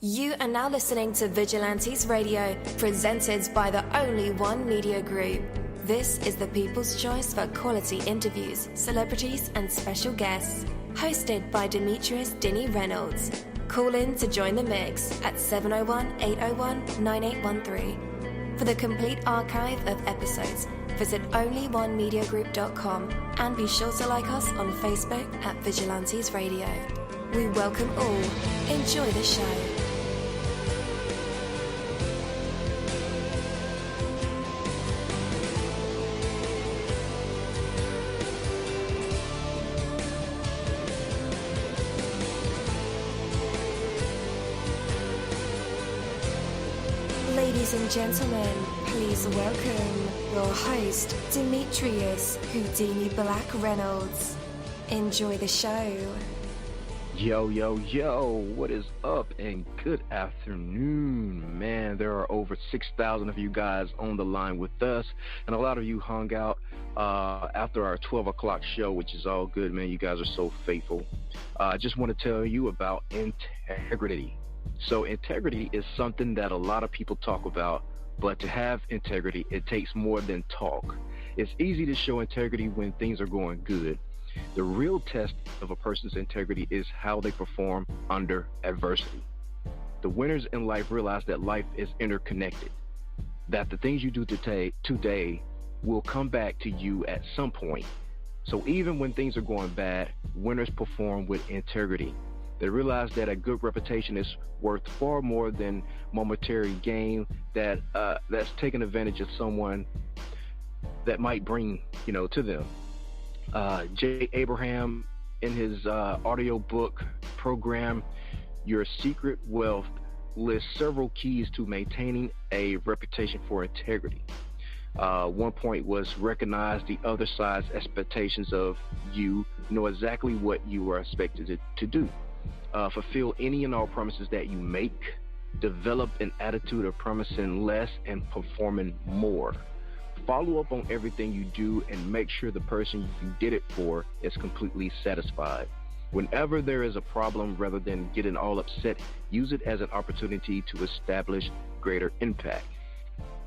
You are now listening to Vigilantes Radio, presented by the Only One Media Group. This is the people's choice for quality interviews, celebrities and special guests. Hosted by Demetrius Dini Reynolds. Call in to join the mix at 701-801-9813. For the complete archive of episodes, visit onlyonemediagroup.com and be sure to like us on Facebook at Vigilantes Radio. We welcome all. Enjoy the show. Ladies and gentlemen, please welcome your host, Demetrius Houdini Black Reynolds. Enjoy the show. Yo, what is up and good afternoon, man. There are over 6,000 of you guys on the line with us, and a lot of you hung out after our 12 o'clock show, which is all good, man. You guys are so faithful. I just want to tell you about integrity. So integrity is something that a lot of people talk about, but to have integrity, it takes more than talk. It's easy to show integrity when things are going good. The real test of a person's integrity is how they perform under adversity. The winners in life realize that life is interconnected, that the things you do today will come back to you at some point. So even when things are going bad, winners perform with integrity. They realize that a good reputation is worth far more than momentary gain that's taking advantage of someone that might bring, to them. Jay Abraham, in his audio book program, Your Secret Wealth, lists several keys to maintaining a reputation for integrity. One point was recognize the other side's expectations of you, know exactly what you are expected to do. Fulfill any and all promises that you make. Develop an attitude of promising less and performing more. Follow up on everything you do and make sure the person you did it for is completely satisfied. Whenever there is a problem, rather than getting all upset, use it as an opportunity to establish greater impact.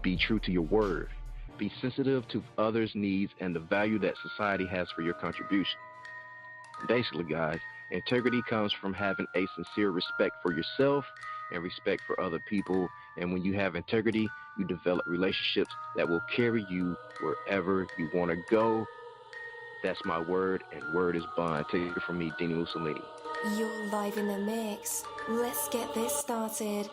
Be true to your word. Be sensitive to others' needs and the value that society has for your contribution. Basically, guys, integrity comes from having a sincere respect for yourself and respect for other people. And when you have integrity, you develop relationships that will carry you wherever you want to go. That's my word, and word is bond. Take it from me, dini-mussolini. You're live in the mix. Let's get this started.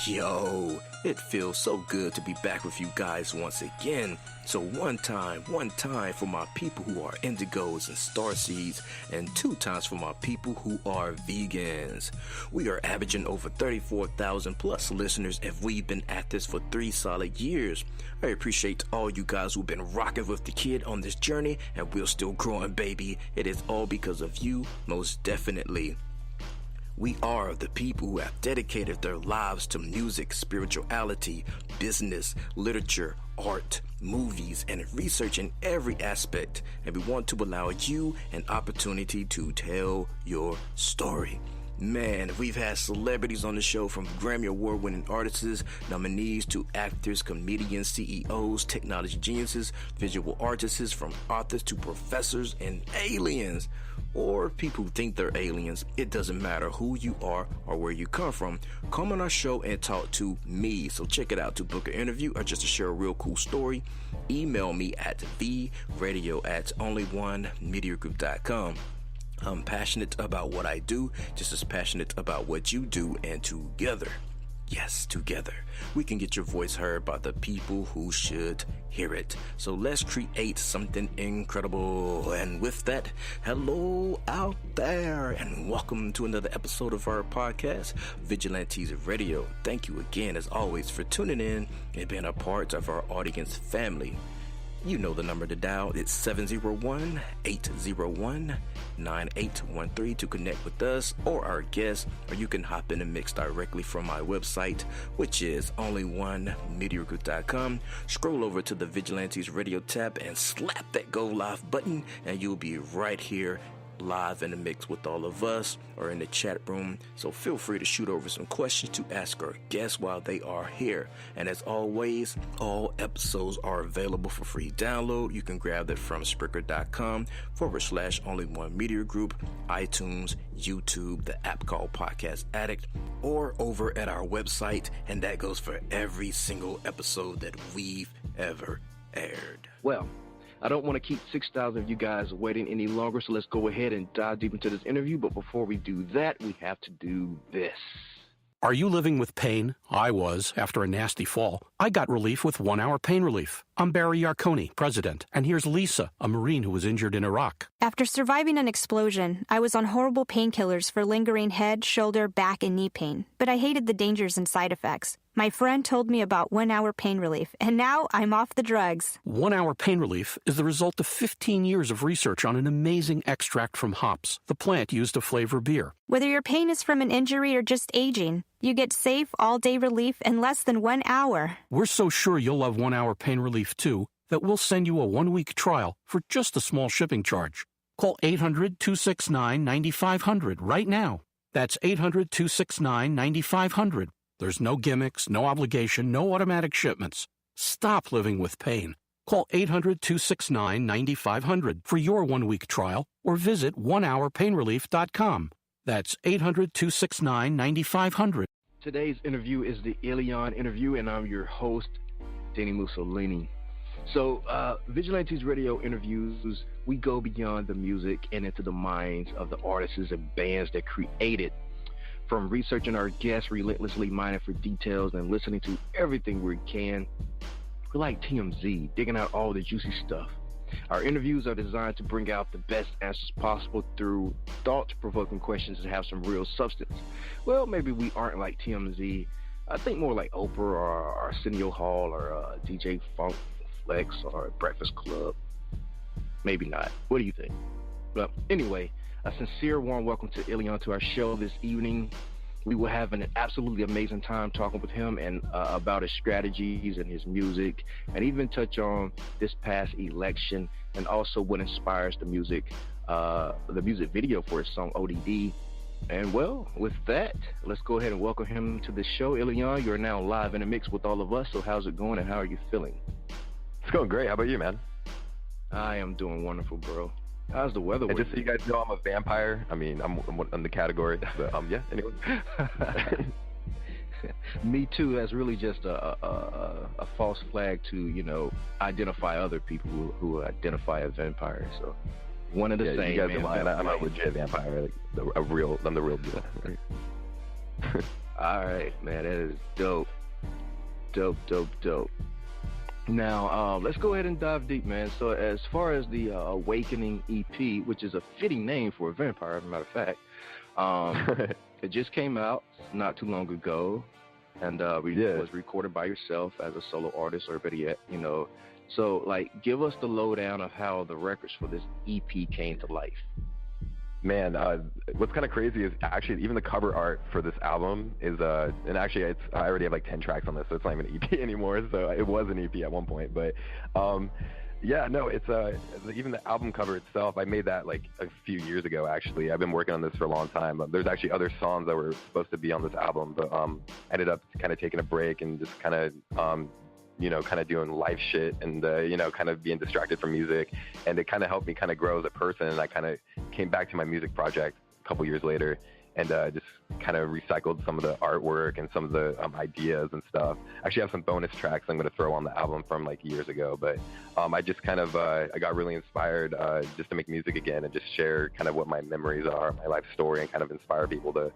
Yo, it feels so good to be back with you guys once again. So one time for my people who are indigos and starseeds, and 2 times for my people who are vegans. We are averaging over 34,000 plus listeners, and we've been at this for 3 solid years. I appreciate all you guys who've been rocking with the kid on this journey, and we're still growing, baby. It is all because of you, most definitely. We are the people who have dedicated their lives to music, spirituality, business, literature, art, movies, and research in every aspect. And we want to allow you an opportunity to tell your story. Man, we've had celebrities on the show, from Grammy Award-winning artists, nominees, to actors, comedians, CEOs, technology geniuses, visual artists, from authors to professors and aliens. Or people who think they're aliens. It doesn't matter who you are or where you come from. Come on our show and talk to me. So check it out. To book an interview or just to share a real cool story, email me at vradio@onlyonemediagroup.com. I'm passionate about what I do, just as passionate about what you do, and together, yes, together, we can get your voice heard by the people who should hear it. So let's create something incredible. And with that, hello out there, and welcome to another episode of our podcast, Vigilantes Radio. Thank you again, as always, for tuning in and being a part of our audience family. You know the number to dial. It's 701-801-9813 to connect with us or our guests, or you can hop in the mix directly from my website, which is onlyonemediagroup.com. Scroll over to the Vigilantes Radio tab and slap that Go Live button, and you'll be right here live in the mix with all of us or in the chat room. So feel free to shoot over some questions to ask our guests while they are here. And as always, all episodes are available for free download. You can grab that from Spreaker.com/onlyonemediagroup, iTunes, YouTube, the app called Podcast Addict, or over at our website. And that goes for every single episode that we've ever aired. Well, I don't want to keep 6,000 of you guys waiting any longer, so let's go ahead and dive deep into this interview. But before we do that, we have to do this. Are you living with pain? I was, after a nasty fall. I got relief with 1 Hour Pain Relief. I'm Barry Yarconi, president, and here's Lisa, a Marine who was injured in Iraq. After surviving an explosion, I was on horrible painkillers for lingering head, shoulder, back, and knee pain, but I hated the dangers and side effects. My friend told me about 1 Hour Pain Relief, and now I'm off the drugs. 1 Hour Pain Relief is the result of 15 years of research on an amazing extract from hops, the plant used to flavor beer. Whether your pain is from an injury or just aging, you get safe, all-day relief in less than 1 hour. We're so sure you'll love 1 Hour Pain Relief, too, that we'll send you a 1-week trial for just a small shipping charge. Call 800-269-9500 right now. That's 800-269-9500. There's no gimmicks, no obligation, no automatic shipments. Stop living with pain. Call 800-269-9500 for your 1-week trial or visit onehourpainrelief.com. That's 800-269-9500. Today's interview is the ILEONE Interview, and I'm your host, dini-mussolini. So, Vigilantes Radio interviews, we go beyond the music and into the minds of the artists and bands that create it. From researching our guests, relentlessly mining for details, and listening to everything we can, we're like TMZ, digging out all the juicy stuff. Our interviews are designed to bring out the best answers possible through thought-provoking questions that have some real substance. Well, maybe we aren't like TMZ. I think more like Oprah or Arsenio Hall or DJ Funk Flex or Breakfast Club. Maybe not. What do you think? Well, anyway, a sincere warm welcome to ILEONE to our show this evening. We will have an absolutely amazing time talking with him and about his strategies and his music, and even touch on this past election and also what inspires the music video for his song ODD. And well, with that, let's go ahead and welcome him to the show. ILEONE, you're now live in the mix with all of us. So how's it going and how are you feeling? It's going great. How about you, man? I am doing wonderful, bro. How's the weather? And just so you guys know, I'm a vampire. I mean, I'm in the category, but yeah. Anyway. Me too. That's really just a false flag to identify other people who identify as vampires. So one of the same. You guys are lying. I'm a legit vampire. Like I'm the real deal. All right, man. That is dope. Dope. Now, let's go ahead and dive deep, man. So as far as the Awakening EP, which is a fitting name for a vampire, as a matter of fact, it just came out not too long ago, and was recorded by yourself as a solo artist, or better yet, So, give us the lowdown of how the records for this EP came to life. Man, what's kind of crazy is actually even the cover art for this album is, and actually I already have like 10 tracks on this, so it's not even an EP anymore. So it was an EP at one point, but it's even the album cover itself. I made that like a few years ago. Actually, I've been working on this for a long time. There's actually other songs that were supposed to be on this album, but ended up kind of taking a break and just kind of kind of doing life shit and, kind of being distracted from music. And it kind of helped me kind of grow as a person. And I kind of came back to my music project a couple years later and just kind of recycled some of the artwork and some of the ideas and stuff. I actually have some bonus tracks I'm going to throw on the album from like years ago. But I just kind of, I got really inspired just to make music again and just share kind of what my memories are, my life story, and kind of inspire people to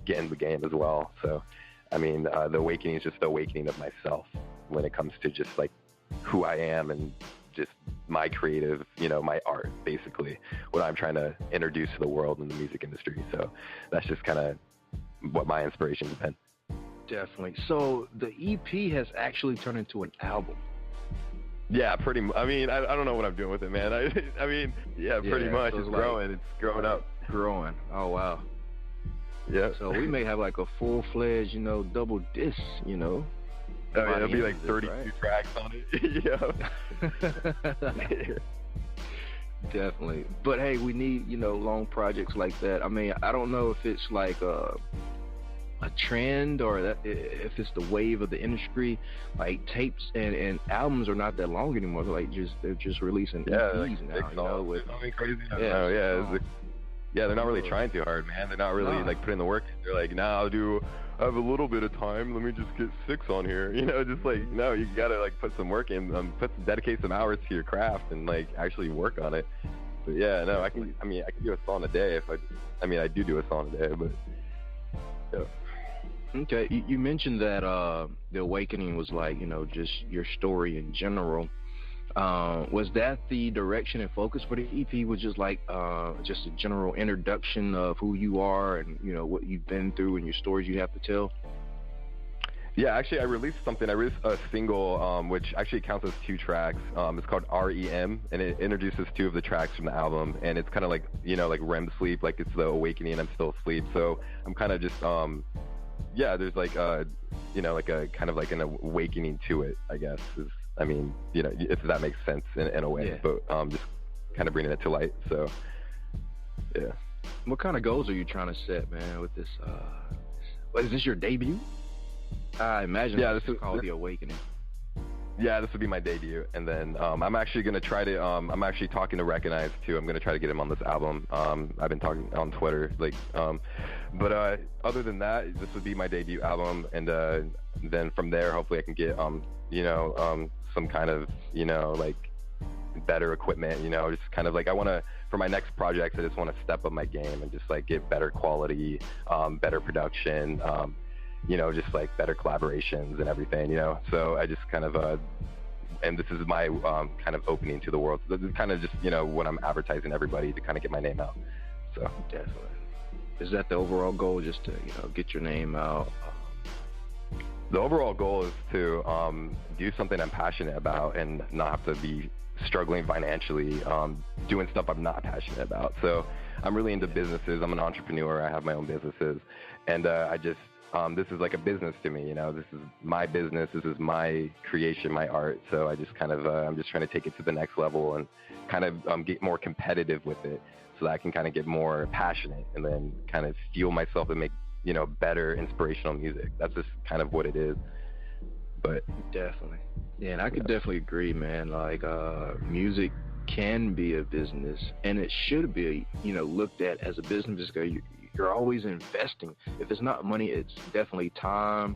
get in the game as well. So, I mean, the awakening is just the awakening of myself when it comes to just like who I am and just my creative, my art, basically, what I'm trying to introduce to the world in the music industry. So that's just kind of what my inspiration has been. Definitely. So the EP has actually turned into an album. Yeah, I mean, I don't know what I'm doing with it, man. I mean, yeah, pretty much. So it's growing. It's growing up. Growing. Oh, wow. Yeah. So we may have like a full-fledged, double disc, Oh, yeah, it'll be like 32 tracks on it. Yeah. Definitely. But hey, we need, long projects like that. I mean, I don't know if it's like a trend or if it's the wave of the industry. Like tapes and albums are not that long anymore. They're just releasing EPs now. With something crazy. Yeah, they're not really trying too hard, man. They're not really like putting the work in. They're like, I have a little bit of time. Let me just get 6 on here. Just like, no, you gotta like put some work in, dedicate some hours to your craft and like actually work on it. But yeah, no, I can do a song a day I do a song a day, but yeah. Okay, you mentioned that The Awakening was like, just your story in general. Was that the direction and focus for the EP? Was just like just a general introduction of who you are and what you've been through and your stories you have to tell? Yeah, actually, I released a single, which actually counts as 2 tracks. It's called REM, and it introduces 2 of the tracks from the album, and it's kind of like, like REM sleep, like it's the awakening and I'm still asleep. So I'm kind of just, there's like, like a kind of like an awakening to it, I guess. If that makes sense in a way, but just kind of bringing it to light. So, yeah. What kind of goals are you trying to set, man, with this? Is this your debut? I imagine this is called The Awakening. Yeah, this would be my debut, and then I'm actually gonna try to. I'm actually talking to Recognize too. I'm gonna try to get him on this album. I've been talking on Twitter, but other than that, this would be my debut album, and then from there, hopefully, I can get some kind of like better equipment. Just kind of like for my next project, I just want to step up my game and just like get better quality, better production. Just like better collaborations and everything, So I just kind of, and this is my kind of opening to the world. So this is kind of just, when I'm advertising everybody to kind of get my name out. So definitely. Is that the overall goal, just to, get your name out? The overall goal is to do something I'm passionate about and not have to be struggling financially, doing stuff I'm not passionate about. So I'm really into businesses. I'm an entrepreneur. I have my own businesses. And this is like a business to me, this is my business. This is my creation, my art. So I just kind of, I'm just trying to take it to the next level and kind of get more competitive with it so that I can kind of get more passionate and then kind of fuel myself and make, better inspirational music. That's just kind of what it is. But definitely. Yeah, and I could definitely agree, man. Like, music can be a business, and it should be, looked at as a business because you're always investing. If it's not money, it's definitely time.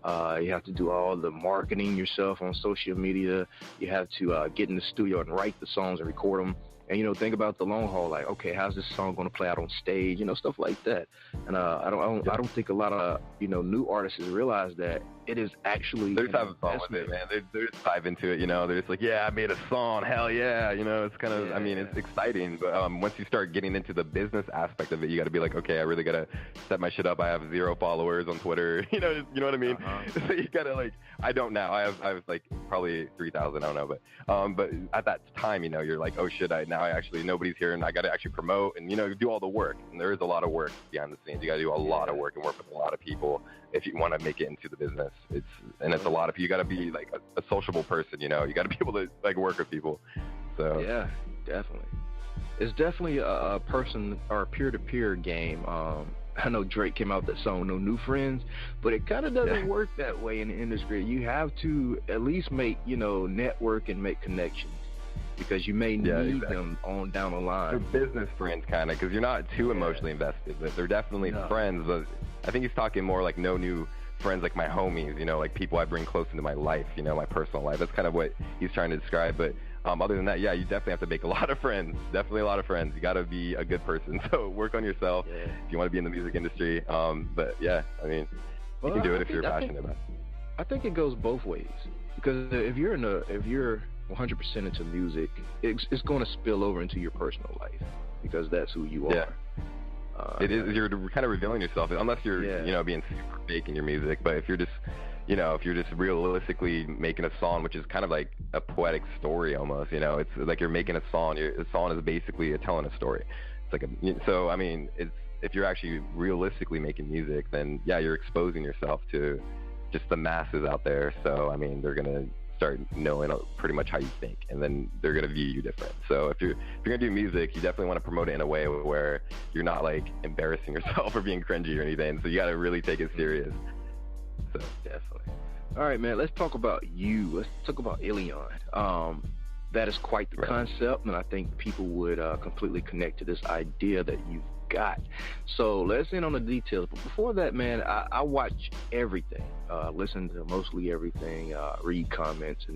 You have to do all the marketing yourself on social media. You have to get in the studio and write the songs and record them. And, think about the long haul, like, okay, how's this song going to play out on stage? Stuff like that. And I don't think a lot of, new artists realize that it is actually. They're just having fun with it, man. They're just dive into it, They're just like, yeah, I made a song. Hell yeah. It's kind of, it's exciting. But once you start getting into the business aspect of it, you got to be like, okay, I really got to set my shit up. I have 0 followers on Twitter. You know what I mean? So you got to I don't now. I have like probably 3,000. I don't know. But at that time, you're like, oh shit, nobody's here and I got to actually promote and, do all the work. And there is a lot of work behind the scenes. You got to do a lot of work and work with a lot of people if you want to make it into the business. It's a lot of people. You got to be like a sociable person, you got to be able to like work with people. So yeah, definitely. It's definitely a person or a peer-to-peer game. I know Drake came out with that song, No New Friends, but it kind of doesn't work that way in the industry. You have to at least make, network and make connections because you may need them on down the line. They're business friends kind of because you're not too emotionally invested. But they're definitely friends. But I think he's talking more like no new friends, like my homies, like people I bring close into my life, my personal life. That's kind of what he's trying to describe. But other than that, you definitely have to make a lot of friends. Definitely a lot of friends. You got to be a good person. So work on yourself if you want to be in the music industry. But you can do it if you're passionate about it. I think it goes both ways because if you're 100% into music, it's going to spill over into your personal life because that's who you are. It is. You're kind of revealing yourself, unless you're, being super fake in your music. But if you're just, you know, if you're just realistically making a song, which is kind of like a poetic story almost, you know, it's like you're making a song. A song is basically telling a story. It's like so I mean, if you're actually realistically making music, then yeah, you're exposing yourself to just the masses out there. So I mean, they're gonna start knowing pretty much how you think, and then they're gonna view you different. So if you're gonna do music, you definitely want to promote it in a way where you're not like embarrassing yourself or being cringy or anything. So you got to really take it serious. So definitely. All right, man. Let's talk about you. Let's talk about ILEONE. That is quite the concept, and I think people would completely connect to this idea that you've got. So let's in on the details. But before that, man, I watch everything, listen to mostly everything, read comments,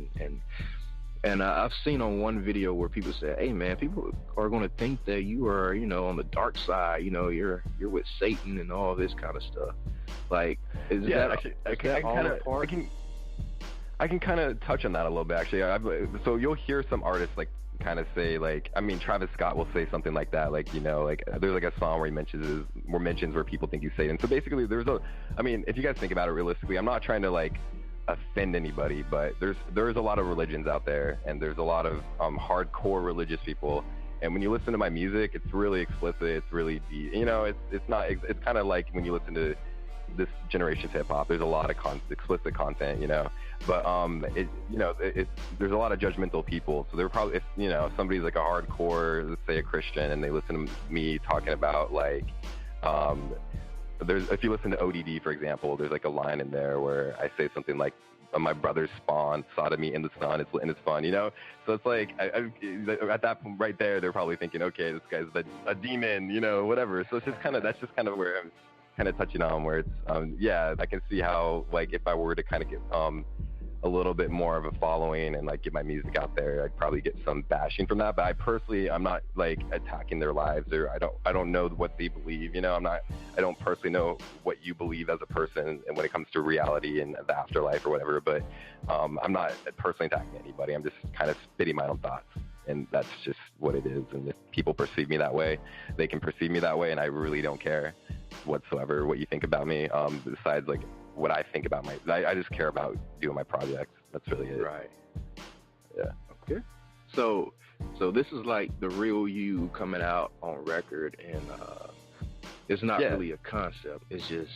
and I've seen on one video where people say, "Hey, man, people are going to think that you are, you know, on the dark side. You know, you're with Satan and all this kind of stuff." Like, is that actually, I can kind of touch on that a little bit, actually. So you'll hear some artists like kind of say, like, I mean, Travis Scott will say something like that, like, you know, like there's like a song where he mentions where people think he's Satan. So basically, I mean, if you guys think about it realistically, I'm not trying to like offend anybody, but there's a lot of religions out there, and there's a lot of hardcore religious people. And when you listen to my music, it's really explicit. It's really deep. You know, it's kind of like when you listen to this generation's hip hop. There's a lot of explicit content, you know. But there's a lot of judgmental people. So they're probably, if you know, somebody's like a hardcore, let's say a Christian, and they listen to me talking about like, if you listen to ODD, for example, there's like a line in there where I say something like, "My brother's spawn, sodomy in the sun, it's lit and it's fun," you know? So it's like, at that point right there, they're probably thinking, okay, this guy's a demon, you know, whatever. So it's just that's just kind of where I'm kind of touching on, where it's, yeah, I can see how, like, if I were to kind of get a little bit more of a following and like get my music out there, I'd probably get some bashing from that. But I personally, I'm not like attacking their lives, or I don't know what they believe, you know. I don't personally know what you believe as a person, and when it comes to reality and the afterlife or whatever. But I'm not personally attacking anybody. I'm just kind of spitting my own thoughts, and that's just what it is. And if people perceive me that way, they can perceive me that way, and I really don't care whatsoever what you think about me. Besides like what I think about I just care about doing my projects. That's really it. Right. Yeah. Okay. So this is like the real you coming out on record, and it's not really a concept. It's just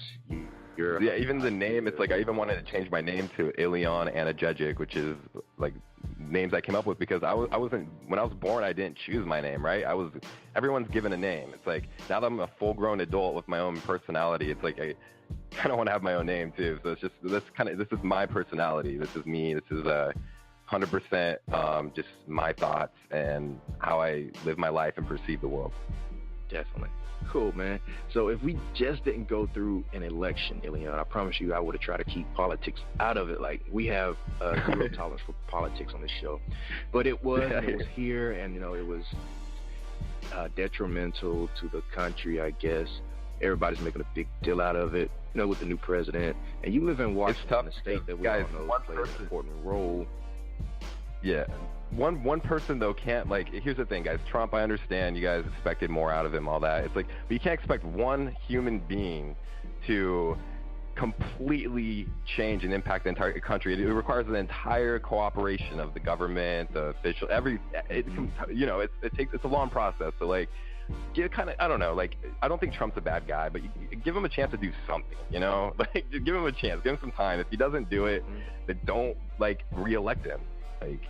you're. Yeah. Even the name. It's like I even wanted to change my name to ILEONE Anajegic, which is like names I came up with because I wasn't, when I was born, I didn't choose my name, right? Everyone's given a name. It's like now that I'm a full-grown adult with my own personality, it's like I kind of want to have my own name too. So it's just this is my personality. This is me. This is 100% just my thoughts and how I live my life and perceive the world. Definitely. Cool, man. So if we just didn't go through an election, ILEONE, I promise you I would have tried to keep politics out of it. Like, we have zero tolerance for politics on this show. But it was here, and, you know, it was detrimental to the country, I guess. Everybody's making a big deal out of it, you know, with the new president. And you live in Washington, a state that we all know plays an important role. Yeah. One person, though, can't, like, here's the thing, guys. Trump, I understand you guys expected more out of him, all that. It's like, but you can't expect one human being to completely change and impact the entire country. It requires an entire cooperation of the government, the official, you know, it's a long process. So, like, I don't know, like, I don't think Trump's a bad guy, but you give him a chance to do something, you know? Like, give him a chance, give him some time. If he doesn't do it, then don't, like, re-elect him. Like,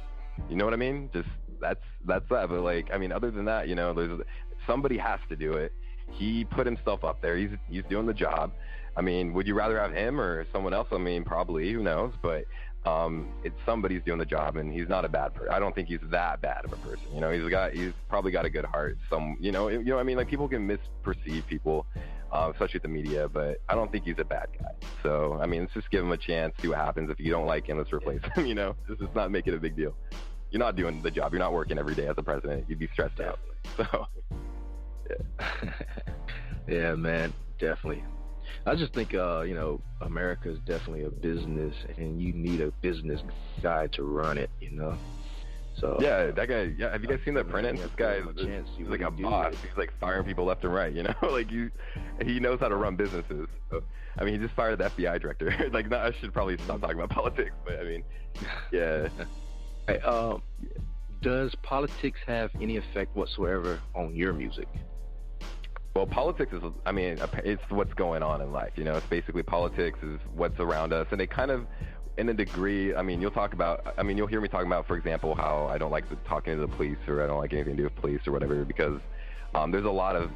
you know what I mean? Just that's that. But like, I mean, other than that, you know, somebody has to do it. He put himself up there. He's doing the job. I mean, would you rather have him or someone else? I mean, probably. Who knows? But it's somebody's doing the job, and he's not a bad person. I don't think he's that bad of a person. You know, he's probably got a good heart. You know what I mean? Like, people can misperceive people, especially with the media, but I don't think he's a bad guy. So, I mean, let's just give him a chance, see what happens. If you don't like him, let's replace him, you know? Just not make it a big deal. You're not doing the job. You're not working every day as a president. You'd be stressed out. So, yeah. Yeah, man, definitely. I just think, you know, America is definitely a business, and you need a business guy to run it, you know? So yeah, that guy. Yeah, have you guys seen The Apprentice? This guy he's like a boss. He's like firing people left and right. You know, like he knows how to run businesses. So, I mean, he just fired the FBI director. Like, no, I should probably stop talking about politics, but I mean, yeah. Hey, does politics have any effect whatsoever on your music? Well, politics is, I mean, it's what's going on in life. You know, it's basically politics is what's around us, and it kind of, in a degree, I mean, you'll hear me talking about, for example, how I don't like talking to the police, or I don't like anything to do with police or whatever, because there's a lot of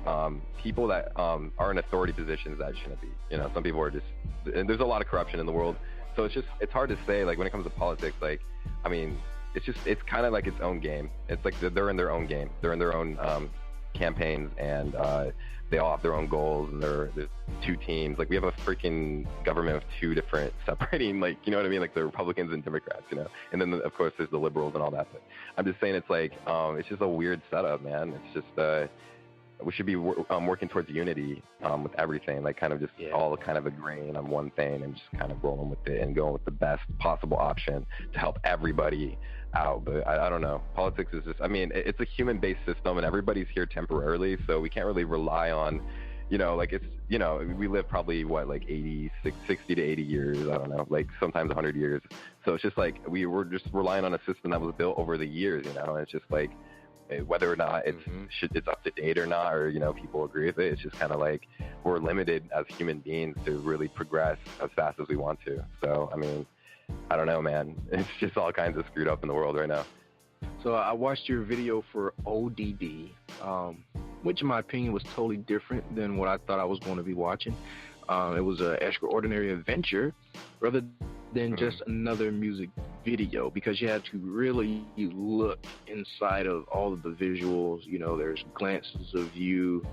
people that are in authority positions that shouldn't be. You know, some people are just, and there's a lot of corruption in the world, so it's hard to say, like, when it comes to politics, like, I mean, it's kind of like its own game. It's like they're in their own game. They're in their own campaigns, and they all have their own goals, and there's two teams. Like, we have a freaking government of two different separating, like, you know what I mean, like the Republicans and Democrats, you know, and then of course there's the liberals and all that. But I'm just saying, it's like it's just a weird setup, man. It's just we should be working towards unity with everything, like kind of just all kind of agreeing on one thing and just kind of rolling with it and going with the best possible option to help everybody out. But I don't know. Politics is just, I mean, it's a human-based system, and everybody's here temporarily, so we can't really rely on, you know, like, it's, you know, we live probably, like 60 to 80 years, I don't know, like sometimes 100 years. So it's just like we're just relying on a system that was built over the years, you know, and it's just like, whether or not it's up to date or not, or, you know, people agree with it, it's just kind of like we're limited as human beings to really progress as fast as we want to. So, I mean, I don't know, man. It's just all kinds of screwed up in the world right now. So I watched your video for ODD, which in my opinion was totally different than what I thought I was going to be watching. It was an extraordinary adventure rather than just another music video, because you had to really look inside of all of the visuals. You know, there's glances of you,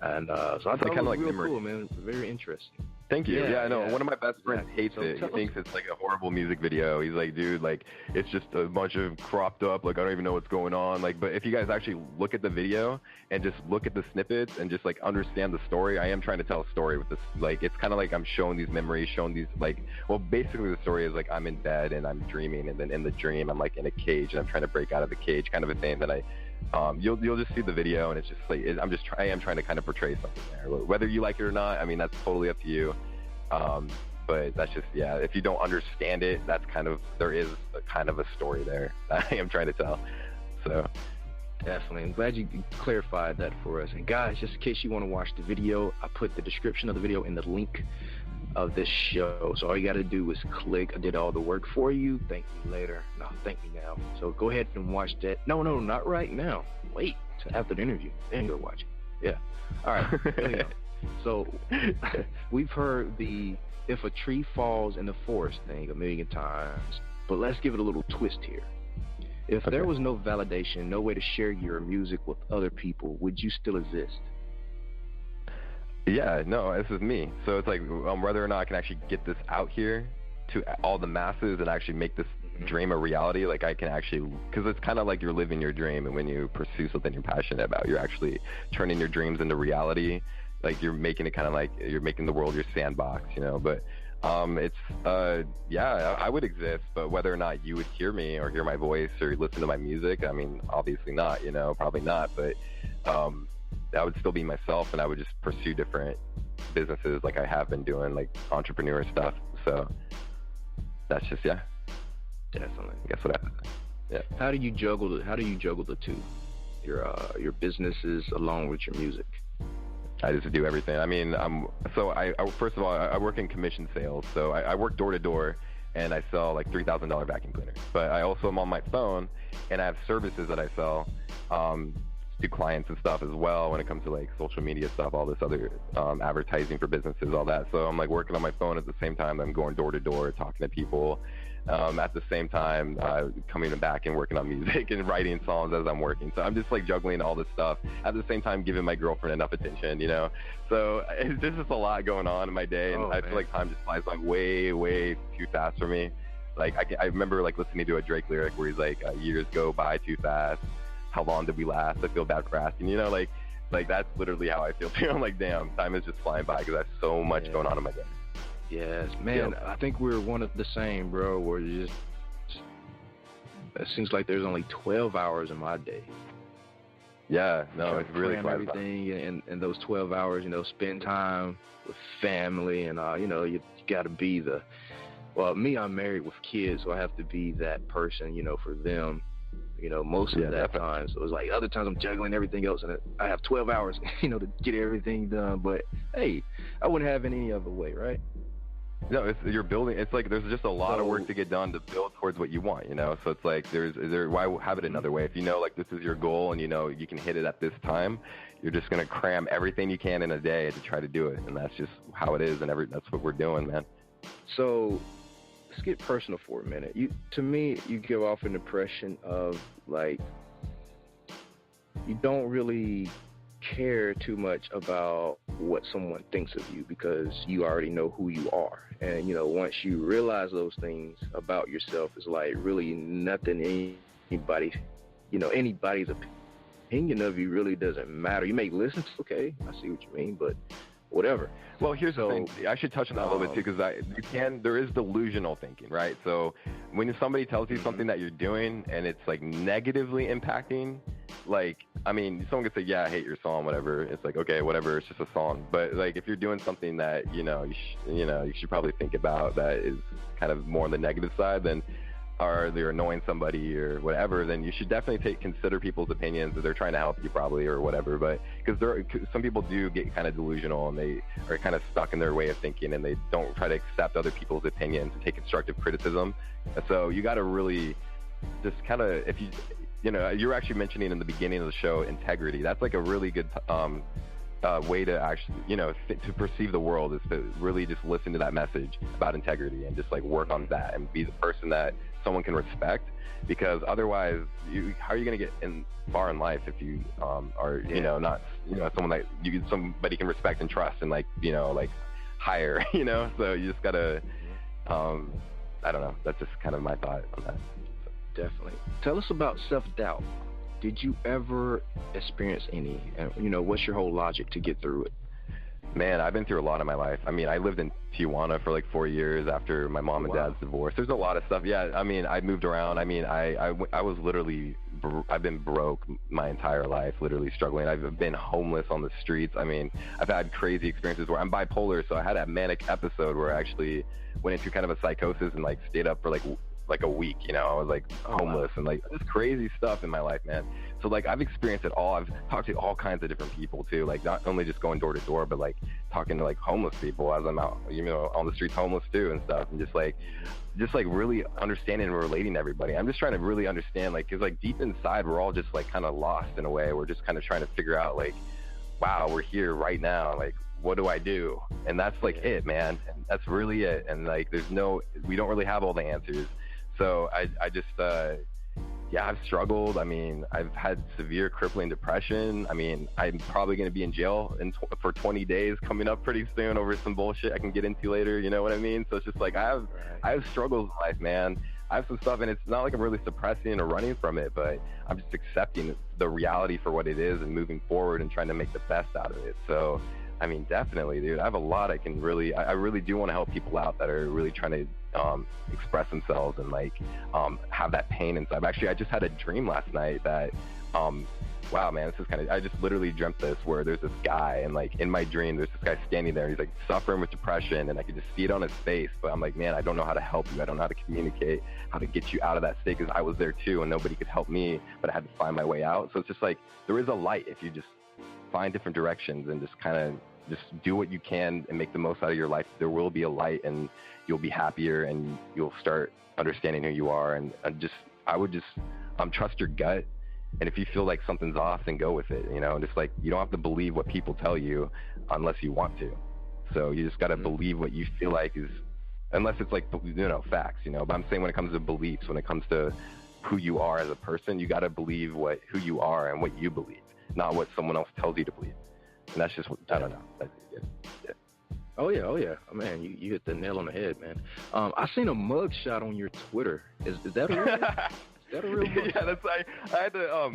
and so I thought it was real cool, man. Very interesting. Thank you. Yeah, I know. One of my best friends hates it. He thinks it's like a horrible music video. He's like, dude, like, it's just a bunch of cropped up, like, I don't even know what's going on. Like, but if you guys actually look at the video and just look at the snippets and just, like, understand the story, I am trying to tell a story with this. Like, it's kind of like I'm showing these memories, showing these, like, well, basically the story is, like, I'm in bed and I'm dreaming, and then in the dream I'm, like, in a cage and I'm trying to break out of the cage, kind of a thing. That you'll just see the video, and it's just like, I am trying to kind of portray something there. Whether you like it or not, I mean, that's totally up to you. But that's just, if you don't understand it, that's there is a kind of a story there that I am trying to tell. So definitely, I'm glad you clarified that for us. And guys, just in case you want to watch the video, I put the description of the video in the link of this show. So all you got to do is click. I did all the work for you. Thank me later. No, thank me now. So go ahead and watch that. No, not right now. Wait till after the interview, then go watch it. Yeah. All right. Here we go. So we've heard the "if a tree falls in the forest" thing a million times, but let's give it a little twist here. If there was no validation, no way to share your music with other people, would you still exist? Yeah, no, this is me. So it's like, whether or not I can actually get this out here to all the masses and actually make this dream a reality, like I can actually, because it's kind of like you're living your dream, and when you pursue something you're passionate about, you're actually turning your dreams into reality. Like, you're making it kind of like you're making the world your sandbox, you know. But it's I would exist, but whether or not you would hear me or hear my voice or listen to my music, I mean, obviously not, you know, probably not. But I would still be myself, and I would just pursue different businesses like I have been doing, like entrepreneur stuff. So that's just definitely. I guess what I yeah. How do you juggle the two, your businesses along with your music? I just do everything. I mean, I first of all, I work in commission sales, so I work door to door, and I sell like $3,000 vacuum cleaners. But I also am on my phone, and I have services that I sell to clients and stuff as well, when it comes to like social media stuff, all this other advertising for businesses, all that. So I'm like working on my phone at the same time I'm going door to door talking to people. At the same time, coming back and working on music and writing songs as I'm working. So I'm just like juggling all this stuff at the same time, giving my girlfriend enough attention, you know. So there's just a lot going on in my day, and I feel like time just flies by way, way too fast for me. Like I remember like listening to a Drake lyric where he's like, "Years go by too fast. How long did we last? I feel bad for asking." You know, like that's literally how I feel too. I'm like, damn, time is just flying by because I have so much going on in my day. Yes, man. Yep. I think we're one of the same, bro. We're just it seems like there's only 12 hours in my day. Yeah, no, it's really cram everything in those 12 hours, spend time with family, and, you got to be me, I'm married with kids, so I have to be that person, for them, most of that time. So it's like other times I'm juggling everything else, and I have 12 hours, to get everything done. But, hey, I wouldn't have it any other way, right? No, you're building. It's like there's just a lot of work to get done to build towards what you want, So it's like why have it another way? If like this is your goal and you can hit it at this time, you're just gonna cram everything you can in a day to try to do it, and that's just how it is, and that's what we're doing, man. So let's get personal for a minute. To me, you give off an impression of like you don't really care too much about what someone thinks of you because you already know who you are. And, once you realize those things about yourself, it's like really nothing anybody's opinion of you really doesn't matter. You may listen to, okay, I see what you mean, but whatever. Well, here's the thing. I should touch on that a little bit too, because there is delusional thinking, right? So when somebody tells you something that you're doing and it's like negatively impacting, like, I mean, someone could say, yeah, I hate your song, whatever. It's like, okay, whatever, it's just a song. But like, if you're doing something that, you should probably think about that is kind of more on the negative side, then or they're annoying somebody or whatever, then you should definitely consider people's opinions if they're trying to help you probably or whatever. But because some people do get kind of delusional and they are kind of stuck in their way of thinking and they don't try to accept other people's opinions and take constructive criticism. So you got to really just kind of, if you were actually mentioning in the beginning of the show, integrity. That's like a really good way to actually, to perceive the world is to really just listen to that message about integrity and just like work on that and be the person that someone can respect, because otherwise how are you going to get far in life if you are not someone that somebody can respect and trust and like hire, so you just gotta I don't know, that's just kind of my thought on that. Definitely. Tell us about self-doubt. Did you ever experience any, what's your whole logic to get through it? Man, I've been through a lot in my life. I mean, I lived in Tijuana for like 4 years after my mom and dad's divorce. There's a lot of stuff. Yeah, I mean, I moved around. I mean, I was literally, I've been broke my entire life, literally struggling. I've been homeless on the streets. I mean, I've had crazy experiences where I'm bipolar, so I had a manic episode where I actually went into kind of a psychosis and like stayed up for like a week, I was like homeless and like this crazy stuff in my life, man. So like I've experienced it all. I've talked to all kinds of different people too, like not only just going door to door, but like talking to like homeless people as I'm out, on the streets homeless too and stuff, and just like really understanding and relating to everybody. I'm just trying to really understand, like, cause like deep inside we're all just like kind of lost in a way. We're just kind of trying to figure out like, wow, we're here right now, like what do I do? And that's like it, man. And that's really it. And like we don't really have all the answers. So I just, I've struggled. I mean, I've had severe crippling depression. I mean, I'm probably going to be in jail for 20 days coming up pretty soon over some bullshit I can get into later. You know what I mean? So it's just like, I have struggles in life, man. I have some stuff, and it's not like I'm really suppressing or running from it, but I'm just accepting the reality for what it is and moving forward and trying to make the best out of it. So, I mean, definitely, dude, I have a lot I really do want to help people out that are really trying to express themselves and like have that pain inside. Actually, I just had a dream last night that wow, man, this is kind of, I just literally dreamt this, where there's this guy, and like in my dream there's this guy standing there, and he's like suffering with depression, and I could just see it on his face, but I'm like, man, I don't know how to help you. I don't know how to communicate, how to get you out of that state, because I was there too and nobody could help me, but I had to find my way out. So it's just like, there is a light if you just find different directions and just kind of just do what you can and make the most out of your life. There will be a light, and you'll be happier, and you'll start understanding who you are. And I would just trust your gut. And if you feel like something's off, then go with it, just like, you don't have to believe what people tell you unless you want to. So you just got to believe what you feel like is, unless it's like, facts, but I'm saying when it comes to beliefs, when it comes to who you are as a person, you got to believe who you are and what you believe, not what someone else tells you to believe. And that's just what, I don't know. That's it. Yeah. Oh yeah, man, you hit the nail on the head, man. I seen a mug shot on your Twitter. Is that a real? Is that a real mug? Yeah, that's I had to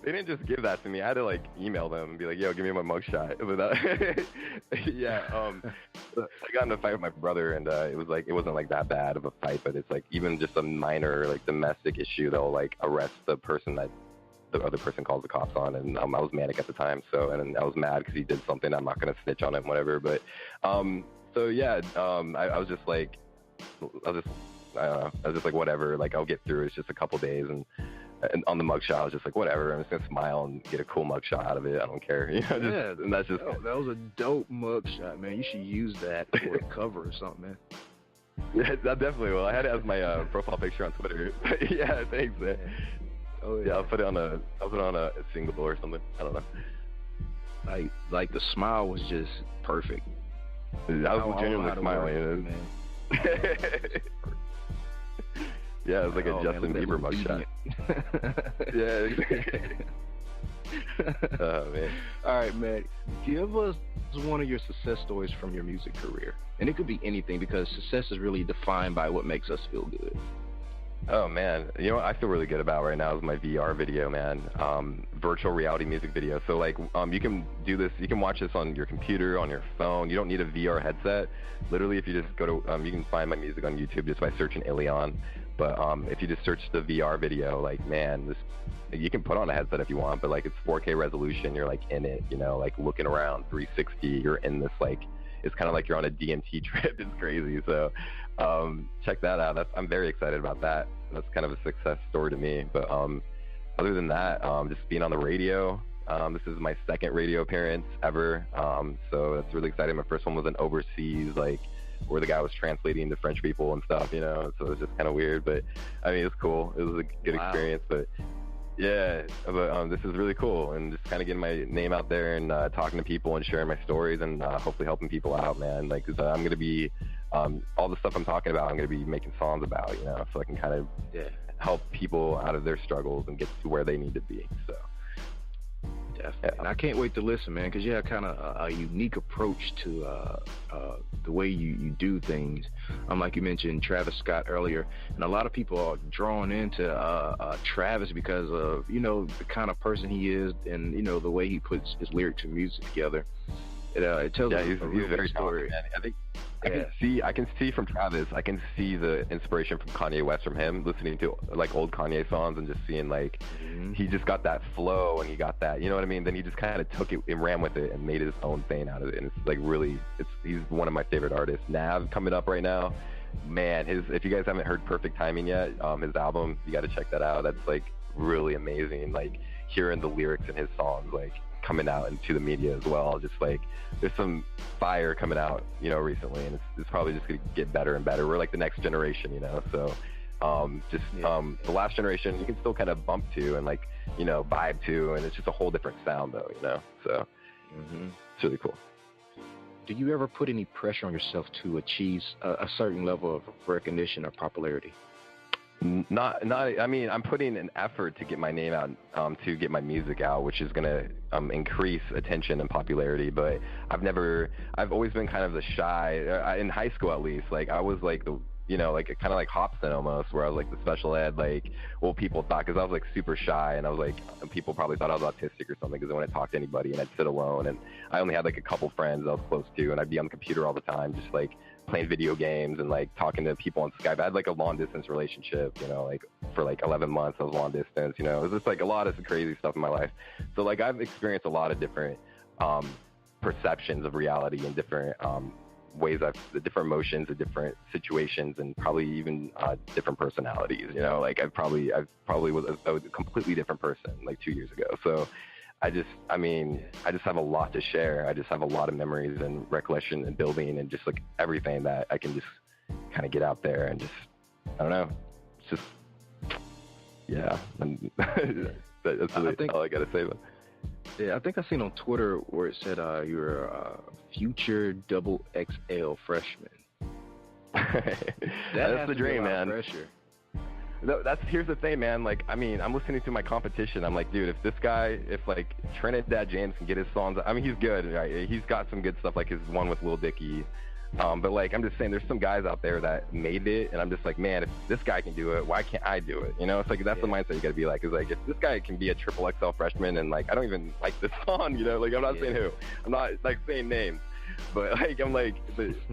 they didn't just give that to me. I had to like email them and be like, yo, give me my mugshot. But yeah, I got in a fight with my brother, and it wasn't like that bad of a fight, but it's like even just a minor like domestic issue, they'll like arrest the person that the other person calls the cops on, and I was manic at the time, and I was mad because he did something. I'm not gonna snitch on him, whatever. But so yeah, I was just like, I don't know. I was just like, whatever. Like, I'll get through it. It's just a couple days, and on the mugshot, I was just like, whatever. I'm just gonna smile and get a cool mugshot out of it. I don't care. And that's just. That was a dope mugshot, man. You should use that for a cover or something, man. Yeah, I definitely will. I had it as my profile picture on Twitter. Yeah, thanks, man. Oh yeah, I'll put it on a single or something. I don't know. Like the smile was just perfect. I was genuinely smiling, man. Yeah, it was like a Justin Bieber mugshot. Yeah. Oh man. All right, man. Give us one of your success stories from your music career, and it could be anything because success is really defined by what makes us feel good. Oh man, you know what I feel really good about right now is my VR video, man. Virtual reality music video. So like, you can do this. You can watch this on your computer, on your phone. You don't need a VR headset. Literally, if you just go to, you can find my music on YouTube just by searching ILEONE. But if you just search the VR video, like, man, you can put on a headset if you want, but like it's 4K resolution. You're like in it, you know, like looking around 360. You're in this like. It's kind of like you're on a DMT trip. It's crazy. So check that out. I'm very excited about that. That's kind of a success story to me. But other than that, just being on the radio. This is my second radio appearance ever. So that's really exciting. My first one was in overseas, like where the guy was translating to French people and stuff, you know. So it was just kind of weird. But I mean, it's cool. It was a good experience. But yeah, but this is really cool, and just kind of getting my name out there and talking to people and sharing my stories and hopefully helping people out, man. Like, 'cause I'm gonna be all the stuff I'm talking about, I'm gonna be making songs about, you know, so I can kind of help people out of their struggles and get to where they need to be. So. Definitely. Yeah. And I can't wait to listen, man, because you have kind of a unique approach to the way you do things. Like you mentioned Travis Scott earlier, and a lot of people are drawn into Travis because of, you know, the kind of person he is and, you know, the way he puts his lyrics and music together. It tells he's very story. Man. I think I can see from Travis. I can see the inspiration from Kanye West from him, listening to like old Kanye songs and just seeing like he just got that flow and he got that, you know what I mean? Then he just kind of took it and ran with it and made his own thing out of it. And it's like really, he's one of my favorite artists. Nav coming up right now, man. If you guys haven't heard Perfect Timing yet, his album, you got to check that out. That's like really amazing. Like hearing the lyrics in his songs, like coming out into the media as well. Just like there's some fire coming out, you know, recently, and it's probably just gonna get better and better. We're like the next generation, you know. So the last generation you can still kind of bump to and like, you know, vibe to, and it's just a whole different sound though, you know. So it's really cool. Do you ever put any pressure on yourself to achieve a certain level of recognition or popularity? Not. I mean, I'm putting an effort to get my name out, to get my music out, which is gonna increase attention and popularity. But I've always been kind of the shy, in high school at least. Like I was like the, you know, like kind of like Hobson almost, where I was like the special ed, like what people thought, because I was like super shy, and I was like, people probably thought I was autistic or something, because I wouldn't talk to anybody, and I'd sit alone, and I only had like a couple friends I was close to, and I'd be on the computer all the time, just like playing video games and like talking to people on Skype. I had like a long distance relationship, you know, like for like 11 months I was long distance, you know. It was just like a lot of crazy stuff in my life. So like I've experienced a lot of different perceptions of reality and different ways, the different emotions, the different situations, and probably even different personalities, you know. Like I probably was a completely different person like 2 years ago. So I just have a lot to share. I just have a lot of memories and recollection and building and just like everything that I can just kind of get out there and just, I don't know. It's just, yeah. That's really all I got to say about it. Yeah, I think I seen on Twitter where it said you're a future double XL freshman. That's the dream, man. Pressure. Here's the thing, man. Like, I mean, I'm listening to my competition. I'm like, dude, if like Trinidad James can get his songs, I mean, he's good, right? He's got some good stuff, like his one with Lil Dicky. But like, I'm just saying, there's some guys out there that made it, and I'm just like, man, if this guy can do it, why can't I do it? You know, it's like, that's the mindset you gotta be like, is like, if this guy can be a triple XL freshman, and like, I don't even like this song, you know, like, I'm not saying who, I'm not like saying names, but like, I'm like,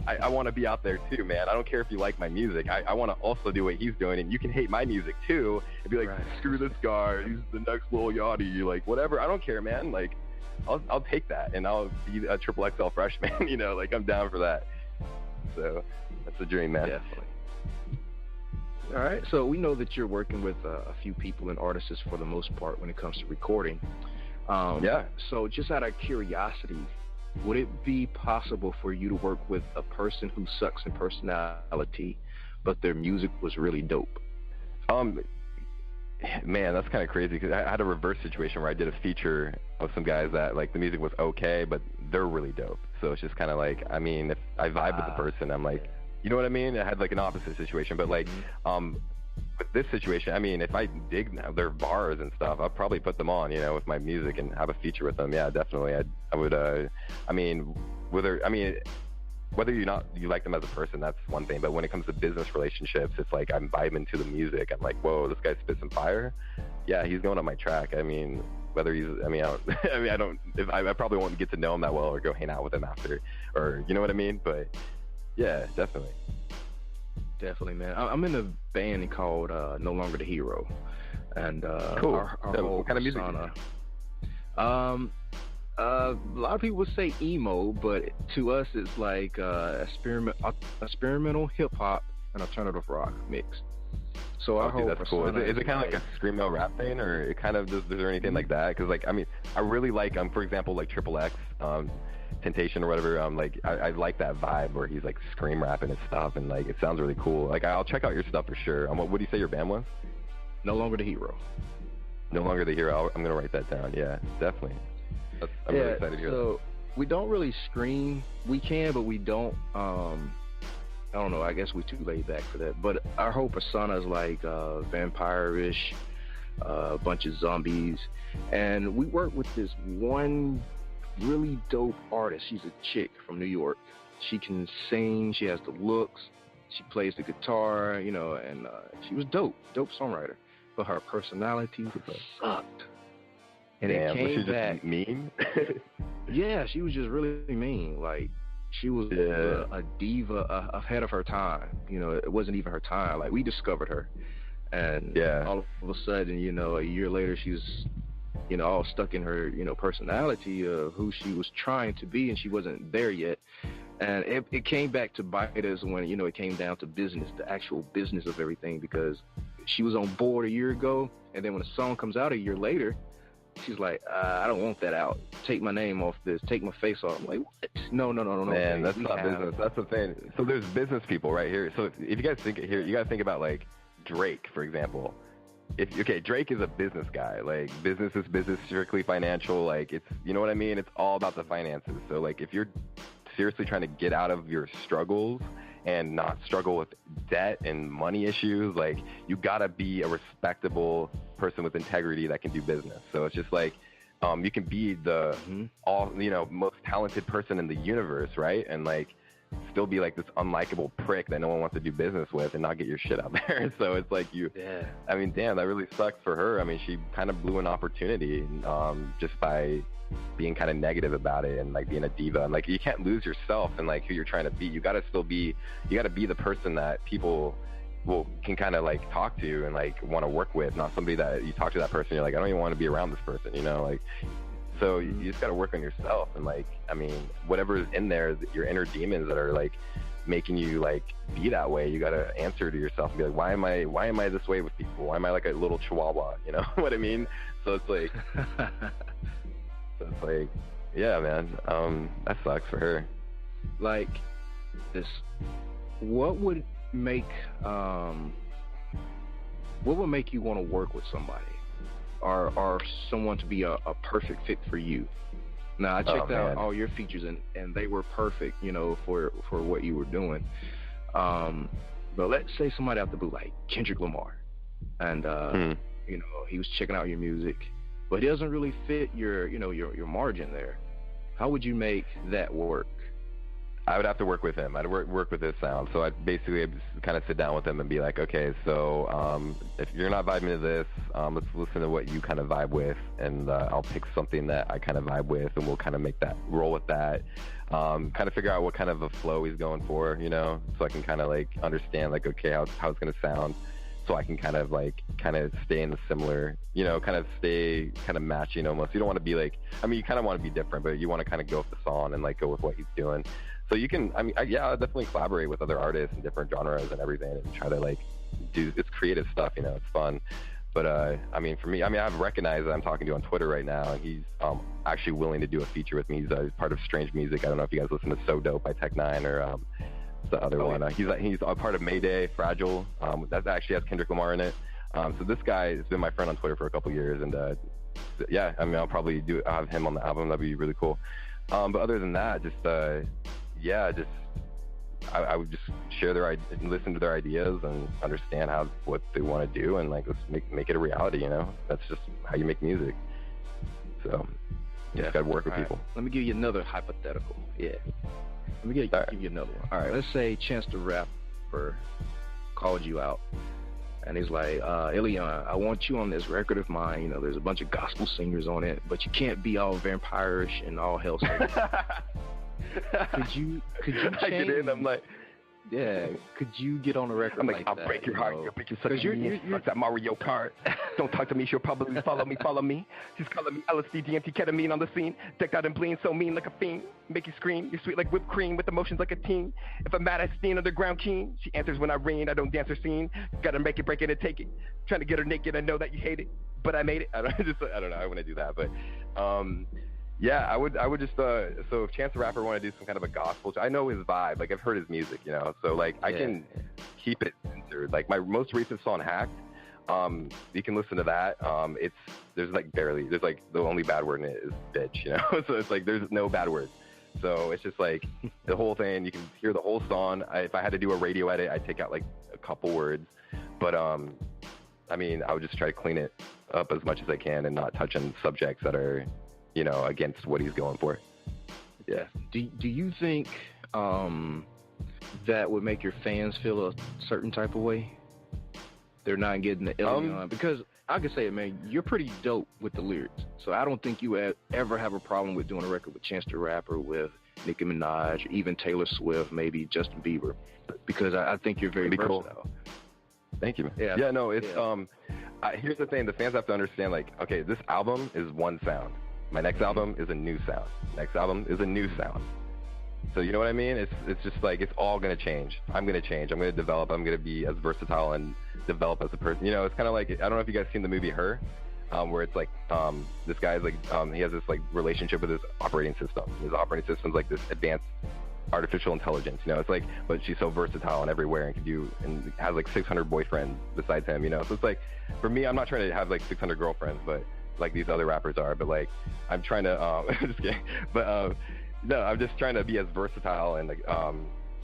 I want to be out there too, man. I don't care if you like my music. I want to also do what he's doing, and you can hate my music too, and be like, screw this guy, he's the next Lil Yachty, like, whatever. I don't care, man. Like, I'll take that, and I'll be a triple XL freshman, you know, like, I'm down for that. So that's the dream, man. Definitely. All right. So we know that you're working with a few people and artists for the most part when it comes to recording. So just out of curiosity, would it be possible for you to work with a person who sucks in personality, but their music was really dope? Man, that's kind of crazy, because I had a reverse situation where I did a feature with some guys that, like, the music was okay, but they're really dope. So it's just kind of like, I mean, if I vibe with the person, I'm like, you know what I mean? I had like an opposite situation, but like, with this situation, I mean, if I dig their bars and stuff, I'll probably put them on, you know, with my music and have a feature with them. Yeah, definitely. I would, I mean, whether you like them as a person, that's one thing. But when it comes to business relationships, it's like, I'm vibing to the music. I'm like, whoa, this guy spits some fire. Yeah, he's going on my track. I mean, whether he's, I mean, I probably won't get to know him that well or go hang out with him after, or, you know what I mean? But yeah, definitely. Definitely, man. I'm in a band called No Longer the Hero, and cool. Our what kind of music? A lot of people would say emo, but to us, it's like experimental hip hop and alternative rock mixed. So I hope that's cool. Is it kind of like a screamo rap thing, or it kind of is there anything like that? Because like, I mean, I really like for example, like Triple X, Temptation or whatever. Like I like that vibe where he's like scream rapping and stuff, and like it sounds really cool. Like I'll check out your stuff for sure. What do you say your band was? No Longer the Hero. No Longer the Hero. I'm gonna write that down. Yeah, definitely. I'm really excited to hear that. So we don't really scream. We can, but we don't. I don't know. I guess we're too laid back for that. But our whole persona is like vampire-ish, a bunch of zombies, and we work with this one really dope artist. She's a chick from New York. She can sing. She has the looks. She plays the guitar, you know, and she was dope songwriter. But her personality sucked. And damn, it came was she back. Just mean? Yeah, she was just really mean. Like, she was a diva ahead of her time. You know, it wasn't even her time. Like, we discovered her. And all of a sudden, you know, a year later, she was, you know, all stuck in her, you know, personality of who she was trying to be, and she wasn't there yet. And it came back to bite us when, you know, it came down to business, the actual business of everything, because she was on board a year ago, and then when a song comes out a year later, she's like, I don't want that out. Take my name off this. Take my face off. I'm like, what? No. Man, that's not business. That's the thing. So there's business people right here. So if you guys think here, you got to think about like Drake, for example. Drake is a business guy. Like, business is business, strictly financial. Like, it's, you know what I mean? It's all about the finances. So like, if you're seriously trying to get out of your struggles and not struggle with debt and money issues, like, you gotta be a respectable person with integrity that can do business. So it's just like, you can be the most talented person in the universe, right? And like, still be like this unlikable prick that no one wants to do business with and not get your shit out there. So it's like I mean, damn, that really sucks for her. I mean, she kind of blew an opportunity just by being kind of negative about it and like being a diva. And like, you can't lose yourself and like who you're trying to be. You gotta be the person that people can kind of like talk to and like want to work with, not somebody that you talk to that person, you're like, I don't even want to be around this person, you know? Like, so you just got to work on yourself. And like, I mean, whatever is in there, your inner demons that are like making you like be that way, you got to answer to yourself and be like, why am I this way with people? Why am I like a little chihuahua? You know what I mean? So it's like, yeah, man, that sucks for her. Like, this, what would make you want to work with somebody or someone to be a perfect fit for you? Now, I checked out all your features and they were perfect, you know, for what you were doing. But let's say somebody out the blue, like Kendrick Lamar, and you know, he was checking out your music, but he doesn't really fit your margin there. How would you make that work? I would have to work with him. I'd work with his sound. So I'd basically kind of sit down with him and be like, okay, so if you're not vibing to this, let's listen to what you kind of vibe with, and I'll pick something that I kind of vibe with, and we'll kind of make that roll with that. Kind of figure out what kind of a flow he's going for, you know, so I can kind of like understand like, okay, how it's going to sound, so I can kind of stay in the similar, you know, kind of stay kind of matching almost. You don't want to be like, I mean, you kind of want to be different, but you want to kind of go with the song and like go with what he's doing. So you can, I'll definitely collaborate with other artists in different genres and everything, and try to like do it's creative stuff, you know, it's fun. But I mean, for me, I've recognized that I'm talking to on Twitter right now, and he's actually willing to do a feature with me. He's part of Strange Music. I don't know if you guys listen to So Dope by Tech Nine or the other one. He's a part of Mayday, Fragile. That actually has Kendrick Lamar in it. So this guy has been my friend on Twitter for a couple years, and yeah, I mean, I'll probably have him on the album. That'd be really cool. But other than that, I would just listen to their ideas and understand what they want to do, and like let's make it a reality. You know, that's just how you make music. So you just got to work with people. Let me give you another hypothetical. Yeah. Let me give you another one. All right. Let's say Chance the Rapper called you out, and he's like, ILEONE, I want you on this record of mine. You know, there's a bunch of gospel singers on it, but you can't be all vampire-ish and all hell singers. Could you change? I get in, I'm like, yeah, could you get on a record like I'll that? break your heart, you'll break your such you're like that Mario Kart. Don't talk to me, she'll probably follow me. She's calling me LSD, DMT, ketamine on the scene. Decked out in bling, so mean like a fiend. Make you scream, you're sweet like whipped cream, with emotions like a teen. If I'm mad, I steen underground keen. She answers when I ring, I don't dance or sing. Gotta make it, break it, and take it. Trying to get her naked, I know that you hate it, but I made it. I don't know, I want to do that, but yeah, I would just so if Chance the Rapper want to do some kind of a gospel, I know his vibe, like I've heard his music, you know, so like I can keep it censored. Like my most recent song, Hacked, you can listen to that. There's like the only bad word in it is bitch, you know. So it's like there's no bad words. So it's just like the whole thing, you can hear the whole song. If I had to do a radio edit, I'd take out like a couple words, but I mean, I would just try to clean it up as much as I can and not touch on subjects that are, you know, against what he's going for. Yeah. Do you think that would make your fans feel a certain type of way? They're not getting the ILEONE, because I can say it, man, you're pretty dope with the lyrics. So I don't think you ever have a problem with doing a record with Chance the Rapper, with Nicki Minaj, or even Taylor Swift, maybe Justin Bieber, because I think you're very versatile. Cool. Thank you, man. Yeah, no, it's here's the thing, the fans have to understand, like, okay, this album is one sound. My next album is a new sound. Next album is a new sound. So you know what I mean? It's just like, it's all going to change. I'm going to change. I'm going to develop. I'm going to be as versatile and develop as a person. You know, it's kind of like, I don't know if you guys seen the movie Her, where it's like, this guy's like, he has this like relationship with his operating system. His operating system's like this advanced artificial intelligence, you know, it's like, but she's so versatile and everywhere, and has like 600 boyfriends besides him, you know. So it's like, for me, I'm not trying to have like 600 girlfriends, but like these other rappers are, but like I'm trying to just kidding, but no, I'm just trying to be as versatile and like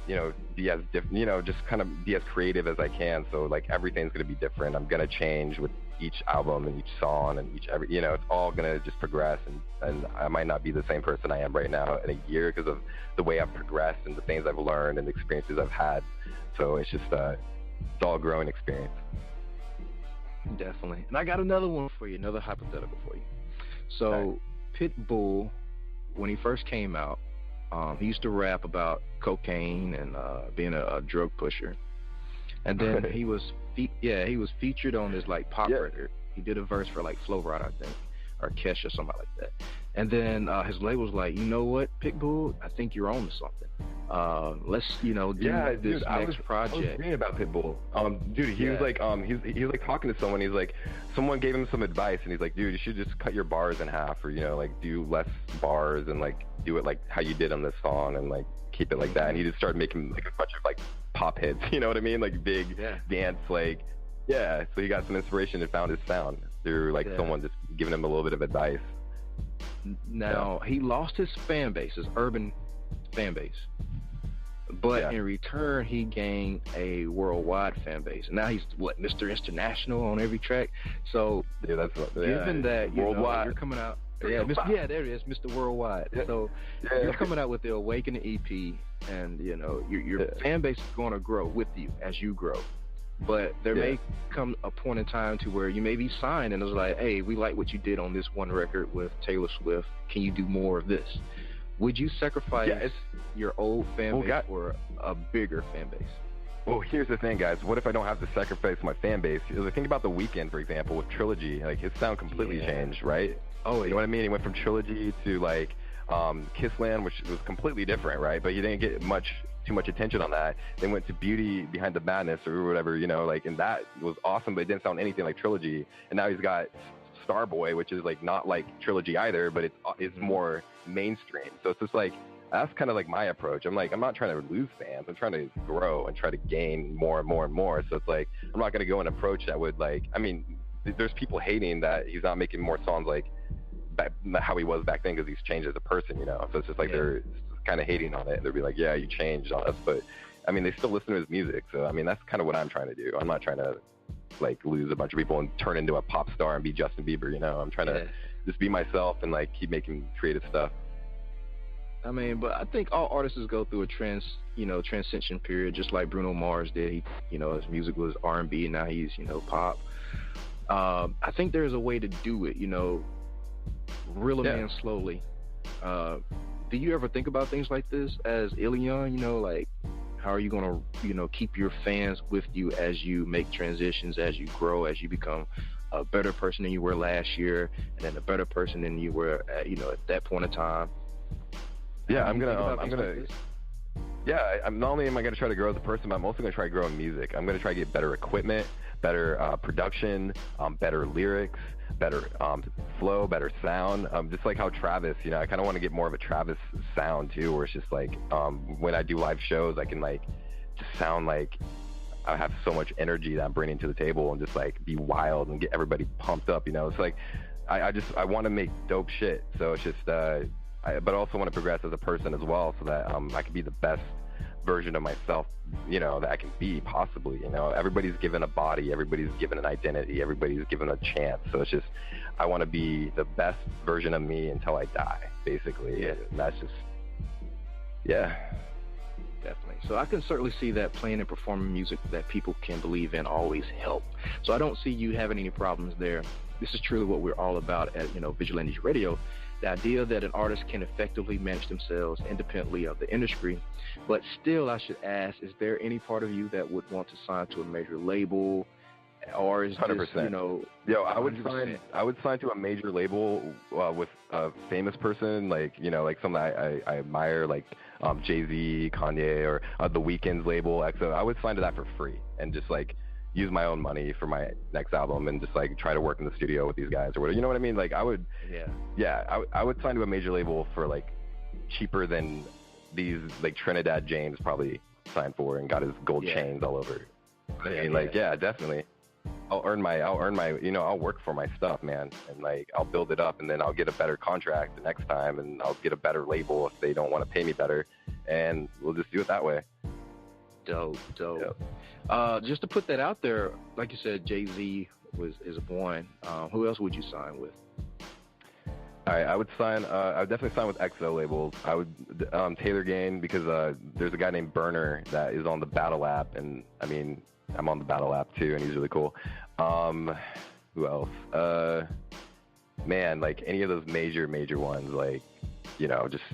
you know, be as you know, just kind of be as creative as I can. So like everything's gonna be different. I'm gonna change with each album and each song and you know, it's all gonna just progress, and I might not be the same person I am right now in a year because of the way I've progressed and the things I've learned and the experiences I've had. So it's just it's all a growing experience. Definitely. And I got another one for you, another hypothetical for you. So Pitbull, when he first came out, he used to rap about cocaine and being a drug pusher. And then he was featured on this like pop record. He did a verse for like Flo Rida, I think, or Kesha, somebody like that. And then his label was like, you know what, Pitbull, I think you're on to something. Let's, you know, do this next project. I was reading about Pitbull. Dude, he was like, he was like talking to someone. He's like, someone gave him some advice, and he's like, dude, you should just cut your bars in half, or you know, like do less bars and like do it like how you did on this song, and like keep it like that. And he just started making like a bunch of like pop hits, you know what I mean, like big dance, like so he got some inspiration and found his sound through like someone just giving him a little bit of advice. Now he lost his fan base, his urban fan base, but in return he gained a worldwide fan base. And now he's Mr. International on every track. So given that worldwide, you're coming out, Yeah, there it is, Mr. Worldwide. Yeah. So you're coming out with the Awakening EP, and your fan base is going to grow with you as you grow. But there may come a point in time to where you may be signed, and it's like, hey, we like what you did on this one record with Taylor Swift. Can you do more of this? Would you sacrifice your old fan base for a bigger fan base? Well, here's the thing, guys. What if I don't have to sacrifice my fan base? Think about The Weeknd, for example, with Trilogy. Like, his sound completely changed, right? Oh, you know what I mean? He went from Trilogy to, like, Kissland, which was completely different, right? But he didn't get too much attention on that. Then went to Beauty Behind the Madness or whatever, and that was awesome, but it didn't sound anything like Trilogy. And now he's got Starboy, which is, like, not like Trilogy either, but it's more mainstream. So it's just like, that's kind of like my approach. I'm not trying to lose fans. I'm trying to grow and try to gain more and more and more. So it's like, I'm not going to go an approach that would, like, I mean, there's people hating that he's not making more songs like how he was back then because he's changed as a person, So it's just like they're kind of hating on it. They'll be like, yeah, you changed on us. But, I mean, they still listen to his music. So, I mean, that's kind of what I'm trying to do. I'm not trying to, like, lose a bunch of people and turn into a pop star and be Justin Bieber, I'm trying to just be myself and, like, keep making creative stuff. I mean, but I think all artists go through a transition period, just like Bruno Mars did. He, his music was R&B, and now he's, pop. I think there's a way to do it, reel them in slowly. Do you ever think about things like this as ILEONE? Like, how are you going to, keep your fans with you as you make transitions, as you grow, as you become a better person than you were last year, and then a better person than you were at, at that point in time? Yeah, I'm not only am I gonna try to grow as a person, but I'm also gonna try to grow in music. I'm gonna try to get better equipment, better production, better lyrics, better flow, better sound. Just like how Travis, I kind of want to get more of a Travis sound too, where it's just like when I do live shows, I can like just sound like I have so much energy that I'm bringing to the table and just like be wild and get everybody pumped up. It's like I want to make dope shit. So it's just. But I also want to progress as a person as well, so that I can be the best version of myself, that I can be possibly. Everybody's given a body, everybody's given an identity, everybody's given a chance. So it's just, I want to be the best version of me until I die, basically. And that's just, Definitely. So I can certainly see that playing and performing music that people can believe in always help. So I don't see you having any problems there. This is truly what we're all about at, Vigilantes Radio. The idea that an artist can effectively manage themselves independently of the industry. But still, I should ask, is there any part of you that would want to sign to a major label? Or is 100%. This, I would sign to a major label with a famous person, like someone I admire, like Jay-Z, Kanye, or The Weeknd's label, EXO. I would sign to that for free and just like use my own money for my next album and just like try to work in the studio with these guys or whatever. You know what I mean? Like I would sign to a major label for like cheaper than these like Trinidad James probably signed for and got his gold chains all over. Definitely. I'll earn my, I'll work for my stuff, man. And like, I'll build it up and then I'll get a better contract the next time and I'll get a better label if they don't want to pay me better. And we'll just do it that way. Dope. Yep. Just to put that out there, like you said, Jay-Z is one. Who else would you sign with? All right, I would definitely sign with EXO labels. I would Taylor Gain because there's a guy named Burner that is on the Battle app, and I mean I'm on the Battle app too, and he's really cool. Who else? Man, like any of those major ones, like just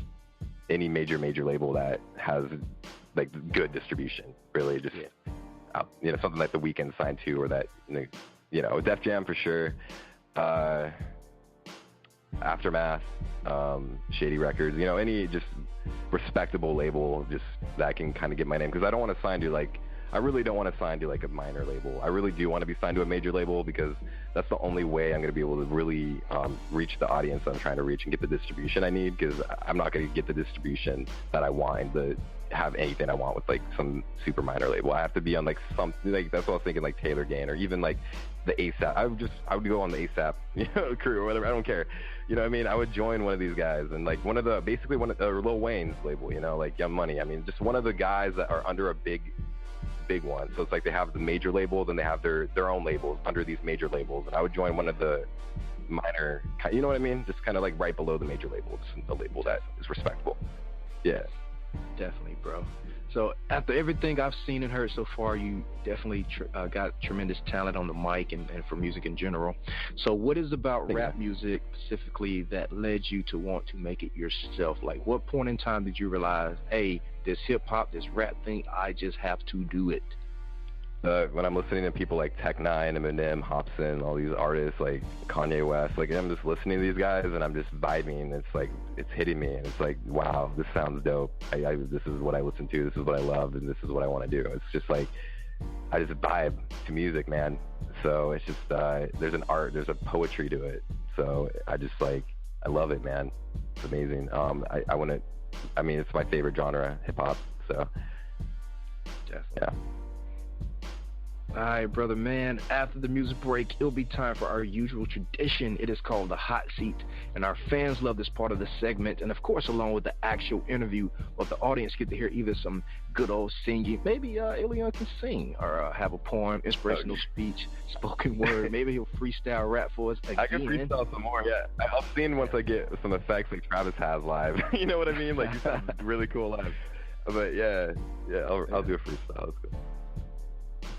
any major label that has like good distribution, really just something like The Weeknd signed to, or that Def Jam for sure. Aftermath, Shady Records, any just respectable label just that can kind of get my name, because I don't want to sign to I really don't want to sign to like a minor label. I really do want to be signed to a major label because that's the only way I'm going to be able to really reach the audience I'm trying to reach and get the distribution I need, because I'm not going to get the distribution that I want and to have anything I want with like some super minor label. I have to be on like something like, that's what I was thinking, like Taylor Gain or even like the ASAP. I would go on the ASAP crew or whatever. I don't care. You know what I mean? I would join one of these guys and like basically one of Lil Wayne's label, like Young Money. I mean, just one of the guys that are under a big one. So it's like they have the major label, then they have their own labels under these major labels, and I would join one of the minor, you know what I mean? Just kind of like right below the major label, just a label that is respectable. Yeah. Definitely, bro. So after everything I've seen and heard so far, you definitely got tremendous talent on the mic and for music in general. So what is about rap music specifically that led you to want to make it yourself? Like, what point in time did you realize, hey, this hip-hop, this rap thing, I just have to do it? When I'm listening to people like Tech Nine, Eminem, Hopsin, all these artists like Kanye West, like I'm just listening to these guys and I'm just vibing. It's like it's hitting me, and it's like, wow, this sounds dope. This is what I listen to. This is what I love, and this is what I want to do. It's just like I just vibe to music, man. So it's just there's an art, there's a poetry to it. So I just like I love it, man. It's amazing. I mean, it's my favorite genre, hip hop. So yeah. All right, brother, man. After the music break, it'll be time for our usual tradition. It is called the hot seat, and our fans love this part of the segment. And of course, along with the actual interview, but the audience get to hear either some good old singing. Maybe ILEONE can sing, or have a poem, inspirational speech, spoken word. Maybe he'll freestyle rap for us again. I can freestyle some more. Yeah, I'll sing once I get some effects like Travis has live. You know what I mean? Like you sound really cool live. But yeah, I'll do a freestyle. That's good.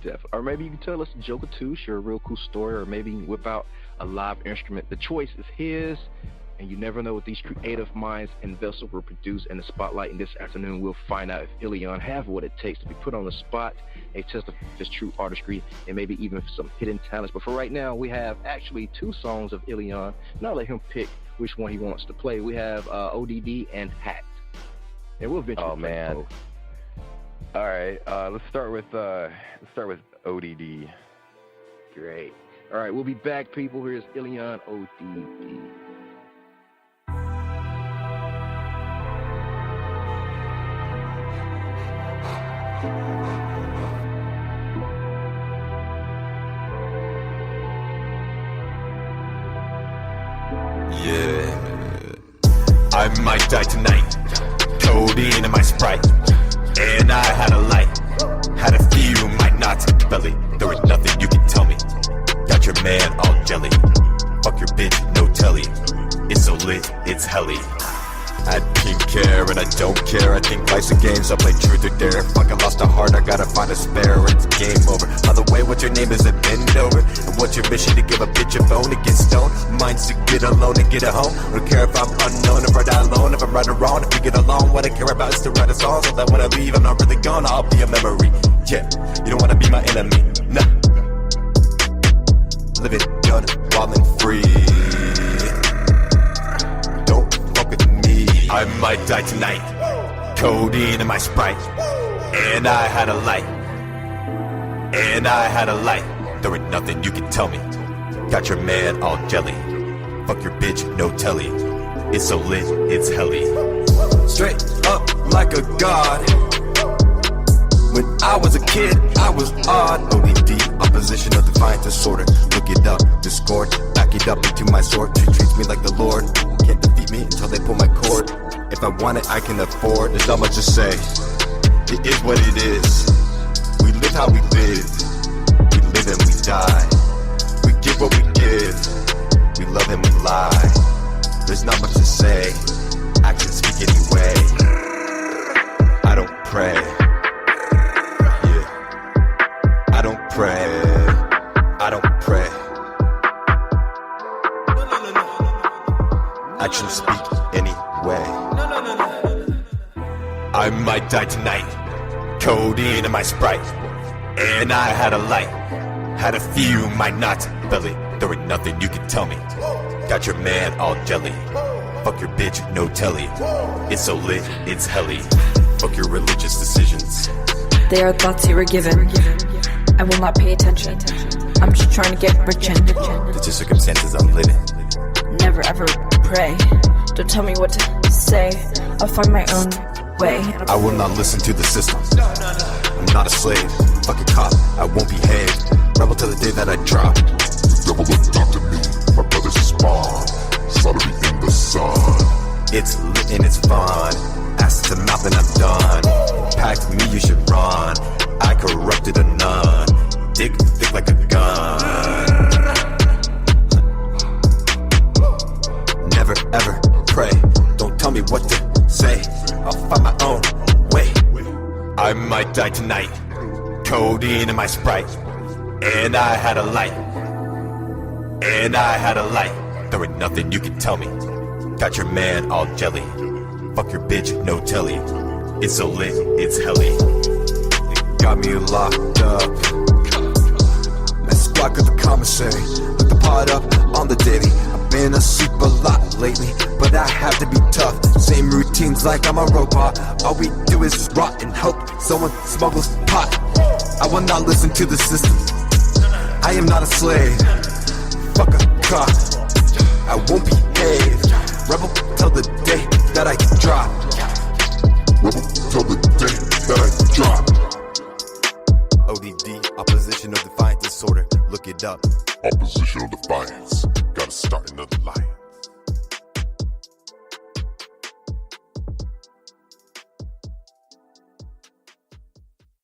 Definitely. Or maybe you can tell us a joke or two, share a real cool story, or maybe whip out a live instrument. The choice is his, and you never know what these creative minds and vessels will produce in the spotlight. And this afternoon, we'll find out if ILEONE have what it takes to be put on the spot, a test of his true artistry, and maybe even some hidden talents. But for right now, we have actually 2 songs of ILEONE, and I'll let him pick which one he wants to play. We have ODD and Hacked, and we'll eventually play both. All right, let's start with ODD. Great. All right, we'll be back, people. Here's ILEONE, ODD. Yeah, I might die tonight. Codeine in my Sprite. And I had a light, had a few, might not belly. There was nothing you could tell me. Got your man all jelly. Fuck your bitch, no telly. It's so lit, it's helly. I didn't care and I don't care. I think life's a game, so I play truth or dare. Fuck, I lost a heart, I gotta find a spare or it's game over. By the way, what's your name? Is it bend over? And what's your mission? To give a bitch a phone to get stoned? Mine's to get alone and get a home. I don't care if I'm unknown, if I die alone, if I'm right or wrong. If we get along, what I care about is to write a song, so that when I leave, I'm not really gone, I'll be a memory. Yeah, you don't wanna be my enemy, nah. Living done, wildin' free. I might die tonight. Codeine in my Sprite. And I had a light. And I had a light. There ain't nothing you can tell me. Got your man all jelly. Fuck your bitch, no telly. It's so lit, it's helly. Straight up like a god. When I was a kid, I was odd. ODD, opposition of divine disorder. Look it up, discord. Back it up into my sword. She treats me like the Lord. Can't defeat me until they pull my cord. If I want it, I can afford. There's not much to say. It is what it is. We live how we live. We live and we die. We give what we give. We love and we lie. There's not much to say. Actions speak anyway. I don't pray. Yeah. I don't pray. I don't pray. Actions speak anyway. I might die tonight. Codeine in my Sprite. And I had a light. Had a few, might not belly. There ain't nothing you can tell me. Got your man all jelly. Fuck your bitch, no telly. It's so lit, it's helly. Fuck your religious decisions. They are thoughts you were given. I will not pay attention. I'm just trying to get rich and It's the circumstances I'm living. Never ever pray. Don't tell me what to say. I'll find my own way. I will not listen to the system. I'm not a slave. Fuck a cop, I won't behave. Rebel till the day that I drop. The devil looked up to me. My brother's spawn. Saw to be in the sun. It's lit and it's fun. Ass to mouth and I'm done. Packed me, you should run. I corrupted a nun. Dick thick like a gun. ever pray. Don't tell me what to say, I'll find my own way. I might die tonight, codeine in my Sprite. And I had a light, and I had a light. There ain't nothing you can tell me. Got your man all jelly. Fuck your bitch, no telly. It's so lit, it's helly. It got me locked up. My squad got the commissary. Put the pot up on the daily. I've been asleep a lot lately, but I have to be tough. Same routines like I'm a robot. All we do is just rot and hope someone smuggles pot. I will not listen to the system. I am not a slave. Fuck a cop. I won't behave. Rebel till the day that I drop. Rebel till the day that I drop. ODD, oppositional defiant disorder. Look it up. Oppositional defiance. Gotta start another line.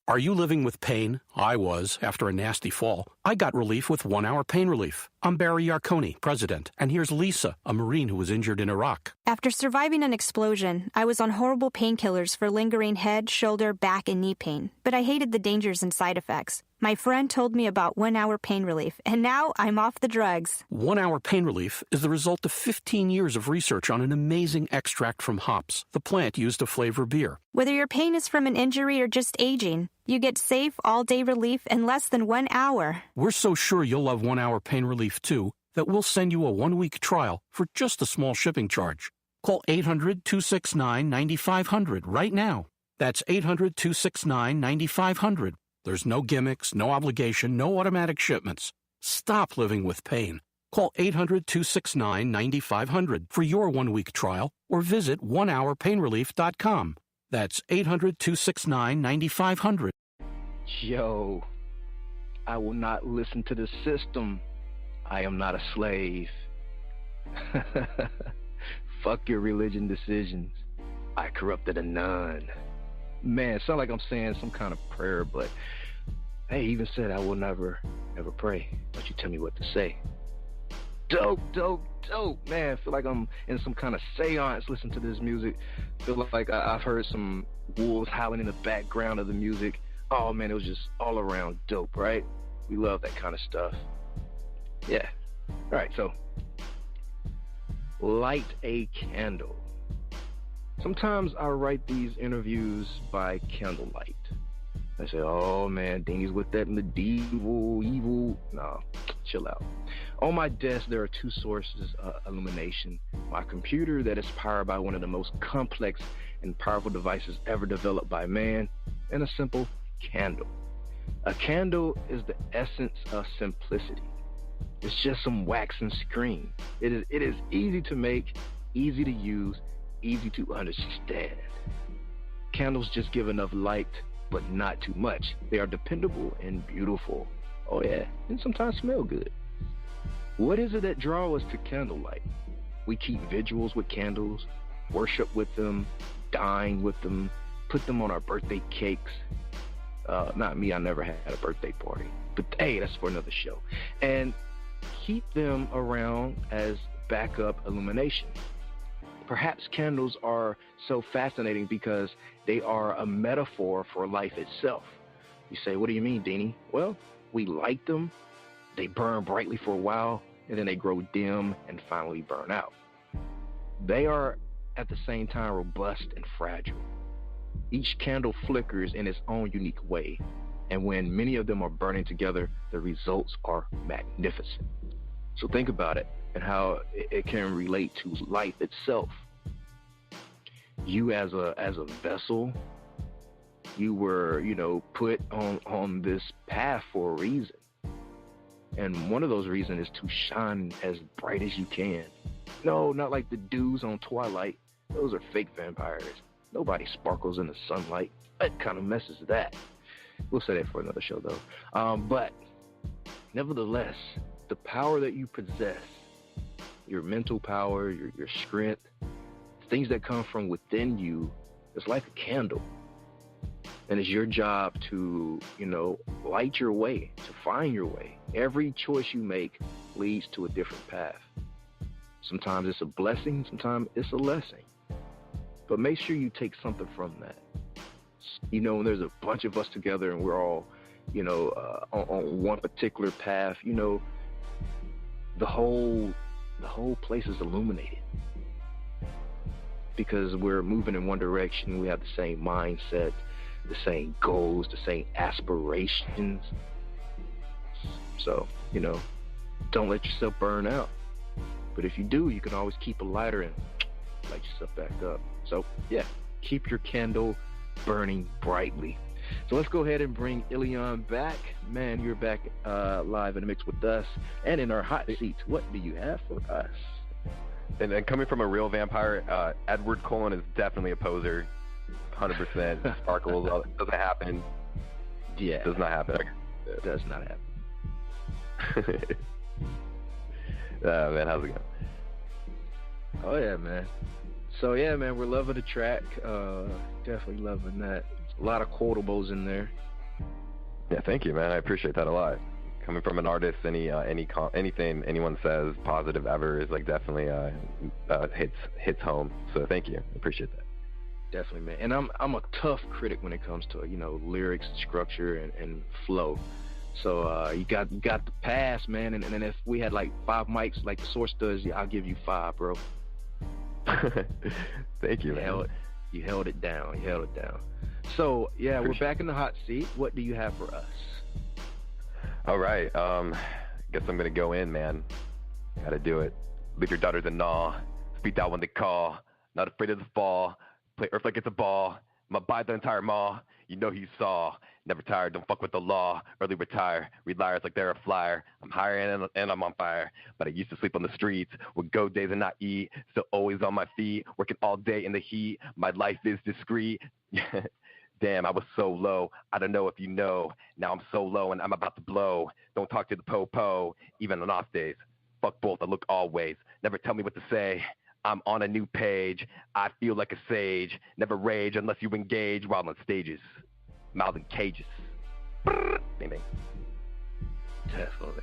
Are you living with pain? I was, after a nasty fall. I got relief with 1 hour pain relief. I'm Barry Yarkoni, president, and here's Lisa, a Marine who was injured in Iraq. After surviving an explosion, I was on horrible painkillers for lingering head, shoulder, back, and knee pain. But I hated the dangers and side effects. My friend told me about 1 hour pain relief, and now I'm off the drugs. 1 hour pain relief is the result of 15 years of research on an amazing extract from hops, the plant used to flavor beer. Whether your pain is from an injury or just aging, you get safe, all-day relief in less than 1 hour. We're so sure you'll love 1 hour pain relief too that we'll send you a 1-week trial for just a small shipping charge. Call 800-269-9500 right now. That's 800-269-9500. There's no gimmicks, no obligation, no automatic shipments. Stop living with pain. Call 800-269-9500 for your 1-week trial or visit onehourpainrelief.com. That's 800-269-9500. Yo, I will not listen to the system. I am not a slave. Fuck your religion decisions. I corrupted a nun. Man, it sounds like I'm saying some kind of prayer, but hey, he even said I will never pray. Don't you tell me what to say. Dope, dope, dope. Man, I feel like I'm in some kind of seance listening to this music. Feel like I've heard some wolves howling in the background of the music. Oh man, it was just all around dope, right? We love that kind of stuff. Yeah. All right, so light a candle. Sometimes I write these interviews by candlelight. I say, oh man, Dini's with that medieval, evil. No, chill out. On my desk, there are two sources of illumination. My computer that is powered by one of the most complex and powerful devices ever developed by man, and a simple candle. A candle is the essence of simplicity. It's just some wax and screen. It is easy to make, easy to use, easy to understand. Candles just give enough light, but not too much. They are dependable and beautiful. Oh yeah, and sometimes smell good. What is it that draws us to candlelight? We keep vigils with candles, worship with them, dine with them, put them on our birthday cakes. Not me, I never had a birthday party. But hey, that's for another show. And keep them around as backup illumination. Perhaps candles are so fascinating because they are a metaphor for life itself. You say, what do you mean, Dini? Well, we light them, they burn brightly for a while, and then they grow dim and finally burn out. They are at the same time robust and fragile. Each candle flickers in its own unique way, and when many of them are burning together, the results are magnificent. So think about it and how it can relate to life itself. You as a vessel, you were, put on this path for a reason. And one of those reasons is to shine as bright as you can. No, not like the dudes on Twilight. Those are fake vampires. Nobody sparkles in the sunlight. What kind of mess is that? We'll say that for another show, though. But nevertheless, the power that you possess, your mental power, your strength, things that come from within you, it's like a candle. And it's your job to, light your way, to find your way. Every choice you make leads to a different path. Sometimes it's a blessing, sometimes it's a lesson. But make sure you take something from that. You know, when there's a bunch of us together and we're all, you know, on one particular path, you know, the whole place is illuminated. Because we're moving in one direction, we have the same mindset, the same goals, the same aspirations. So, you know, don't let yourself burn out. But if you do, you can always keep a lighter and light yourself back up. So, yeah, keep your candle burning brightly. So let's go ahead and bring ILEONE back. Man, you're back live in the mix with us and in our hot seats. What do you have for us? And coming from a real vampire, Edward Cullen is definitely a poser. 100%. Sparkles. Doesn't happen. Yeah. Does not happen. Does not happen. Man, how's it going? Oh, yeah, man. So, yeah, man, we're loving the track. Definitely loving that. A lot of quotables in there. Yeah, thank you, man. I appreciate that a lot. Coming from an artist, anything anyone says positive ever is like definitely hits home. So thank you. I appreciate that. Definitely, man. And I'm a tough critic when it comes to, you know, lyrics, structure, and flow. So you got the pass, man. And then if we had like 5 mics like the Source does, I'll give you 5, bro. Thank you, man. You held it down. So yeah, we're back in the hot seat. What do you have for us? All right. Guess I'm gonna go in, man. Gotta do it. Leave your daughters in gnaw. Speak out when they call. Not afraid of the fall. Play earth like it's a ball. I'ma buy the entire mall. You know who you saw. Never tired, don't fuck with the law. Early retire, read liars like they're a flyer. I'm higher and I'm on fire. But I used to sleep on the streets, would go days and not eat. Still always on my feet, working all day in the heat. My life is discreet. Damn, I was so low. I don't know if you know. Now I'm so low and I'm about to blow. Don't talk to the po-po, even on off days. Fuck both, I look always. Never tell me what to say. I'm on a new page. I feel like a sage. Never rage unless you engage while on stages. Mouth in cages. Bing, bing. Definitely.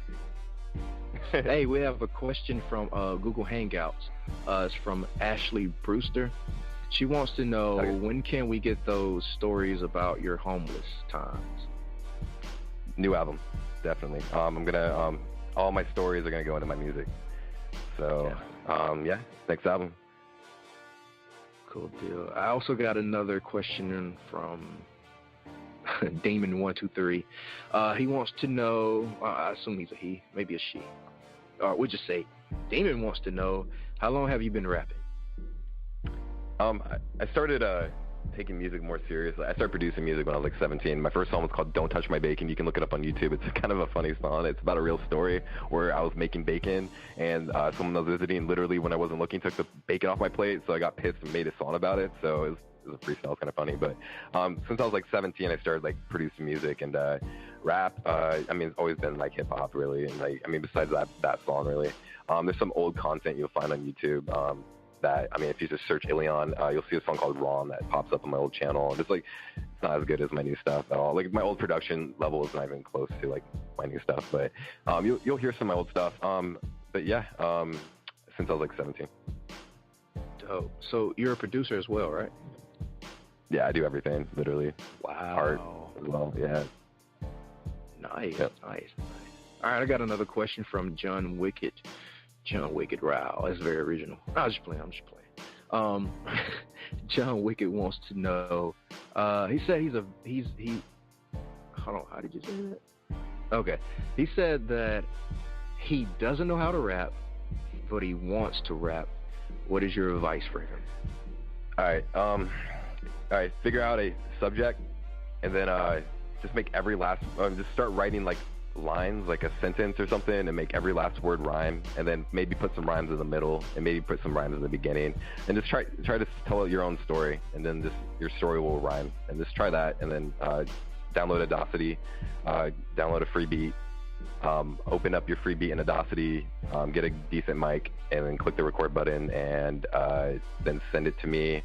Hey, we have a question from Google Hangouts. It's from Ashley Brewster. She wants to know, when can we get those stories about your homeless times? New album, definitely. I'm gonna all my stories are gonna go into my music. So yeah, next album. Cool deal. I also got another question from Damon123. He wants to know, I assume he's a he, maybe a she. Or we'll just say, Damon wants to know, how long have you been rapping? I started taking music more seriously. I started producing music when I was like 17. My first song was called Don't Touch My Bacon. You can look it up on YouTube. It's kind of a funny song. It's about a real story where I was making bacon and someone was visiting, literally when I wasn't looking, took the bacon off my plate. So I got pissed and made a song about it. So it was a freestyle. It's kind of funny. But since I was like 17, I started like producing music and rap. I mean, it's always been like hip hop really. And like, I mean, besides that song really, there's some old content you'll find on YouTube. That, I mean, if you just search ILEONE, you'll see a song called Ron that pops up on my old channel. And it's like, it's not as good as my new stuff at all. Like my old production level is not even close to like my new stuff, but you'll hear some of my old stuff. But yeah, since I was like 17. Dope. So you're a producer as well, right? Yeah, I do everything, literally. Wow. Art as well, yeah. Nice, Yep. nice. All right, I got another question from John Wicked. Wow, that's very original. I'm just playing. John Wicked wants to know. He said he. Hold on, how did you say that? Okay, he said that he doesn't know how to rap, but he wants to rap. What is your advice for him? All right. Figure out a subject, and then just make every last. Just start writing like lines, like a sentence or something, and make every last word rhyme, and then maybe put some rhymes in the middle and maybe put some rhymes in the beginning, and just try to tell your own story, and then just your story will rhyme, and just try that, and then download Audacity, download a free beat, open up your free beat in Audacity, get a decent mic, and then click the record button, and then send it to me.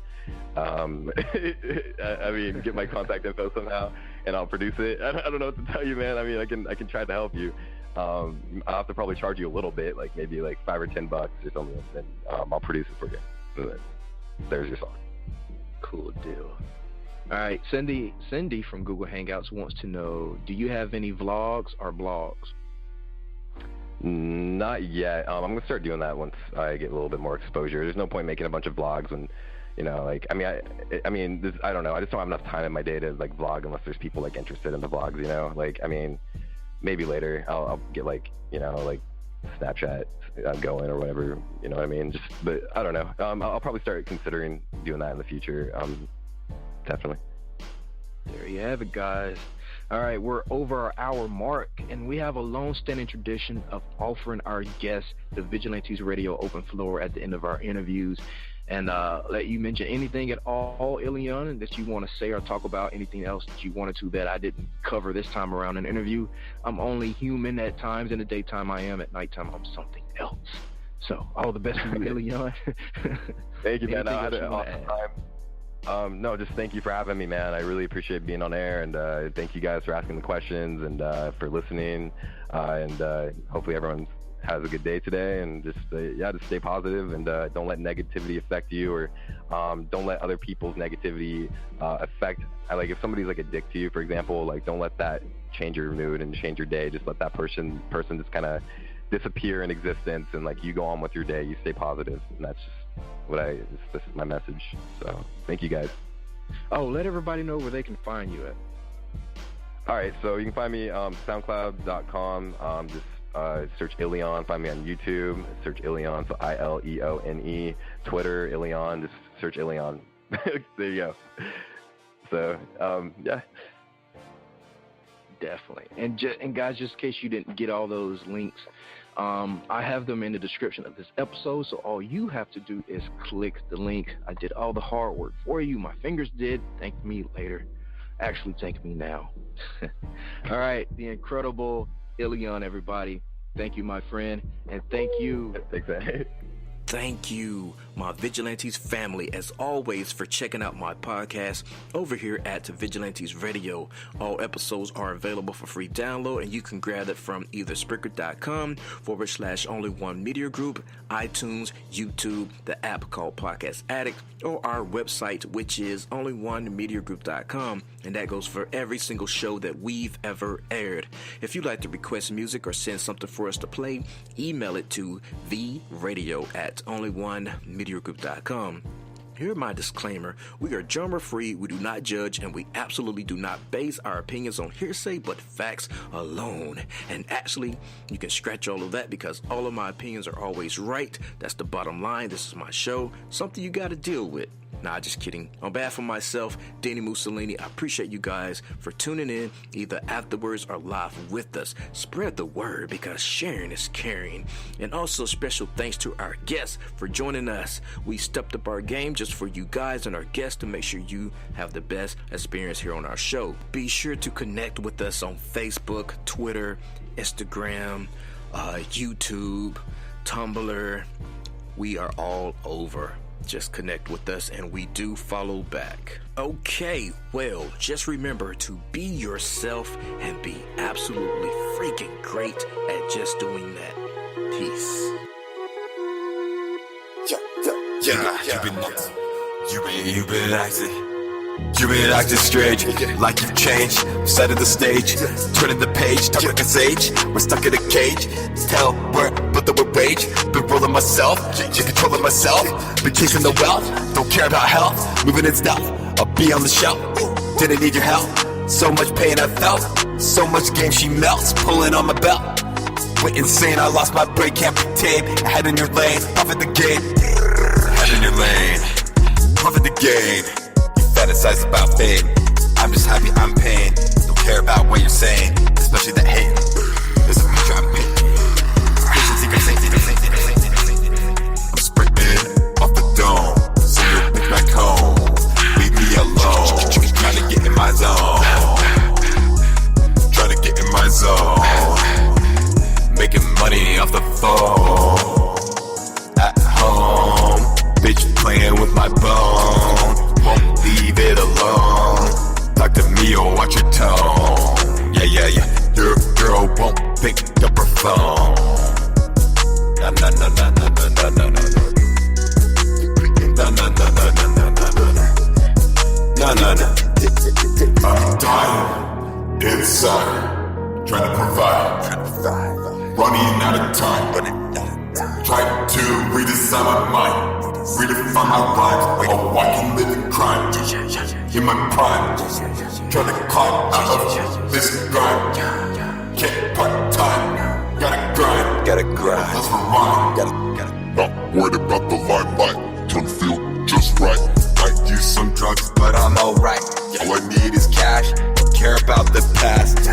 I mean, get my contact info somehow, and I'll produce it. I don't know what to tell you, man. I mean, I can try to help you. I'll have to probably charge you a little bit, like maybe like $5 or $10 or something, and I'll produce it for you. So there's your song. Cool deal. All right, Cindy from Google Hangouts wants to know, do you have any vlogs or blogs? Not yet. I'm gonna start doing that once I get a little bit more exposure. There's no point making a bunch of vlogs when, you know, like, I mean, I don't know. I just don't have enough time in my day to like vlog unless there's people like interested in the vlogs, you know. Like, I mean, maybe later I'll get like, you know, like Snapchat going or whatever, you know what I mean? But I don't know. I'll probably start considering doing that in the future. Definitely. There you have it, guys. All right, we're over our hour mark, and we have a long-standing tradition of offering our guests the Vigilantes Radio open floor at the end of our interviews, and let you mention anything at all, ILEONE, that you want to say or talk about, anything else that you wanted to that I didn't cover this time around in the interview. I'm only human at times. In the daytime I am. At nighttime I'm something else. So all the best to you, ILEONE. Thank you, man. I had an awesome time. No, just thank you for having me, man. I really appreciate being on air, and thank you guys for asking the questions and for listening, and hopefully everyone has a good day today, and just stay positive, and don't let negativity affect you, or don't let other people's negativity affect, like if somebody's like a dick to you, for example, like don't let that change your mood and change your day. Just let that person just kind of disappear in existence, and like you go on with your day, you stay positive, and that's just this is my message. So thank you guys. Oh, let everybody know where they can find you at. All right, so you can find me soundcloud.com. Just search ILEONE. Find me on YouTube. Search ILEONE, so ILEONE. Twitter, ILEONE. Just search ILEONE. There you go. So yeah. Definitely. And guys, just in case you didn't get all those links, I have them in the description of this episode, so all you have to do is click the link. I did all the hard work for you. My fingers did. Thank me later. Actually, thank me now. All right, the incredible ILEONE, everybody. Thank you, my friend, and thank you. Thank you, my Vigilantes family, as always, for checking out my podcast over here at Vigilantes Radio. All episodes are available for free download, and you can grab it from either Spreaker.com/Only1 Media Group, iTunes, YouTube, the app called Podcast Addict, or our website, which is onlyonemediagroup.com, and that goes for every single show that we've ever aired. If you'd like to request music or send something for us to play, email it to theradio@onlyonemediagroup.com. Here's my disclaimer. We are genre-free, we do not judge, and we absolutely do not base our opinions on hearsay but facts alone. And actually, you can scratch all of that because all of my opinions are always right. That's the bottom line. This is my show, something you got to deal with. Nah, just kidding. On behalf of myself, dini-mussolini, I appreciate you guys for tuning in either afterwards or live with us. Spread the word because sharing is caring. And also special thanks to our guests for joining us. We stepped up our game just for you guys and our guests to make sure you have the best experience here on our show. Be sure to connect with us on Facebook, Twitter, Instagram, YouTube, Tumblr. We are all over. Just connect with us and we do follow back. Okay, well, just remember to be yourself and be absolutely freaking great at just doing that. Peace. You've been acting strange, like you've changed. Set of the stage, turning the page, talk like a sage. We're stuck in a cage. Tell where, but the rage. Been rolling myself, controlling myself. Been chasing the wealth, don't care about health. Moving in stealth, I'll be on the shelf. Didn't need your help. So much pain I felt, so much game she melts. Pulling on my belt, went insane. I lost my brain, can't be tamed. Head in your lane, profit the game. Head in your lane, profit the game. Fantasize about fame. I'm just happy I'm paying. Don't care about what you're saying, especially that hate. There's a picture I'm painting. I'm sprinting off the dome. Send your bitch back home. Leave me alone. Trying to get in my zone. Trying to get in my zone. Making money off the phone. At home, bitch playing with my bone. Won't leave it alone. I'm dying inside, trying to provide, running out of time. Trying to redesign my mind, redefine my rhymes. A walking living crime in my prime, trying to climb out of this grind. Can't part time, gotta grind. That's my rhyme. Not worried about the limelight, don't feel just right. Might use some drugs, but I'm alright. All I need is cash, don't care about the past.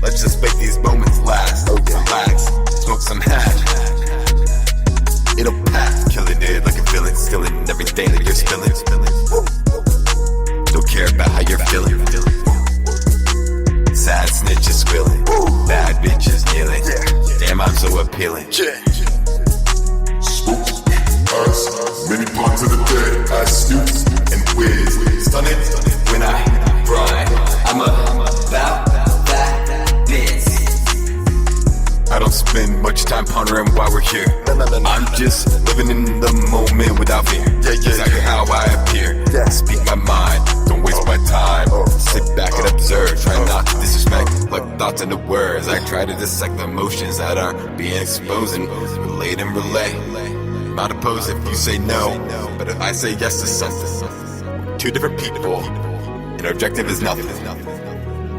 Let's just make these moments last. Relax, smoke some hash. It'll pass, killing it like a villain, stealing everything that you're spilling. Don't care about how you're feeling. Sad snitches squealing, bad bitches kneeling. Damn, I'm so appealing. Smoke, us, many parts of the day, I snoop and whiz. Stunning when I ride, I'm about that biz. I don't spend much time pondering why we're here. I'm just living in the moment without fear. Exactly how I appear. Speak my mind, don't waste my time. Sit back and observe, try not to disrespect. Like thoughts into words, I try to dissect the emotions that are being exposed and relate and relay. I'm not opposed if you say no, but if I say yes to something. Two different people, and our objective is nothing.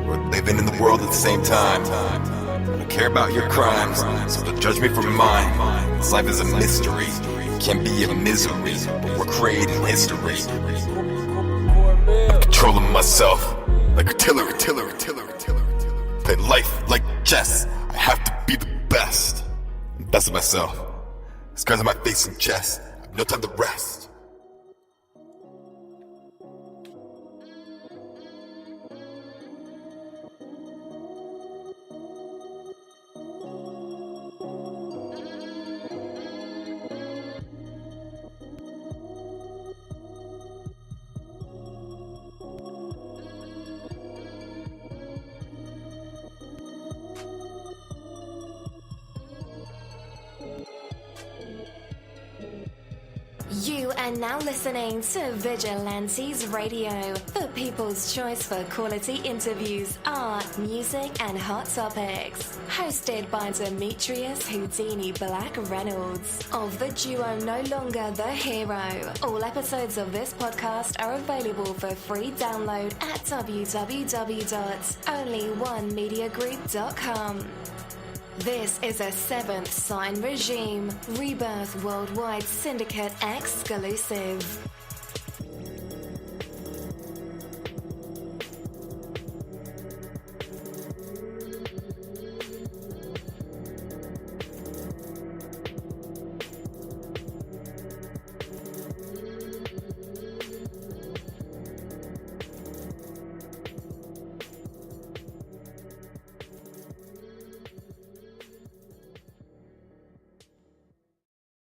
We're living in the world at the same time. Care about your crimes, so don't judge me for mine. This life is a mystery, it can be a misery, but we're creating history. I'm controlling myself like artillery. Play life like chess, I have to be the best. Best of myself. Scars on my face and chest, I have no time to rest. You are now listening to Vigilantes Radio, the people's choice for quality interviews, art, music, and hot topics. Hosted by Demetrius Houdini Black Reynolds of the duo No Longer the Hero. All episodes of this podcast are available for free download at www.onlyonemediagroup.com. This is a Seventh Sign Regime Rebirth Worldwide Syndicate exclusive.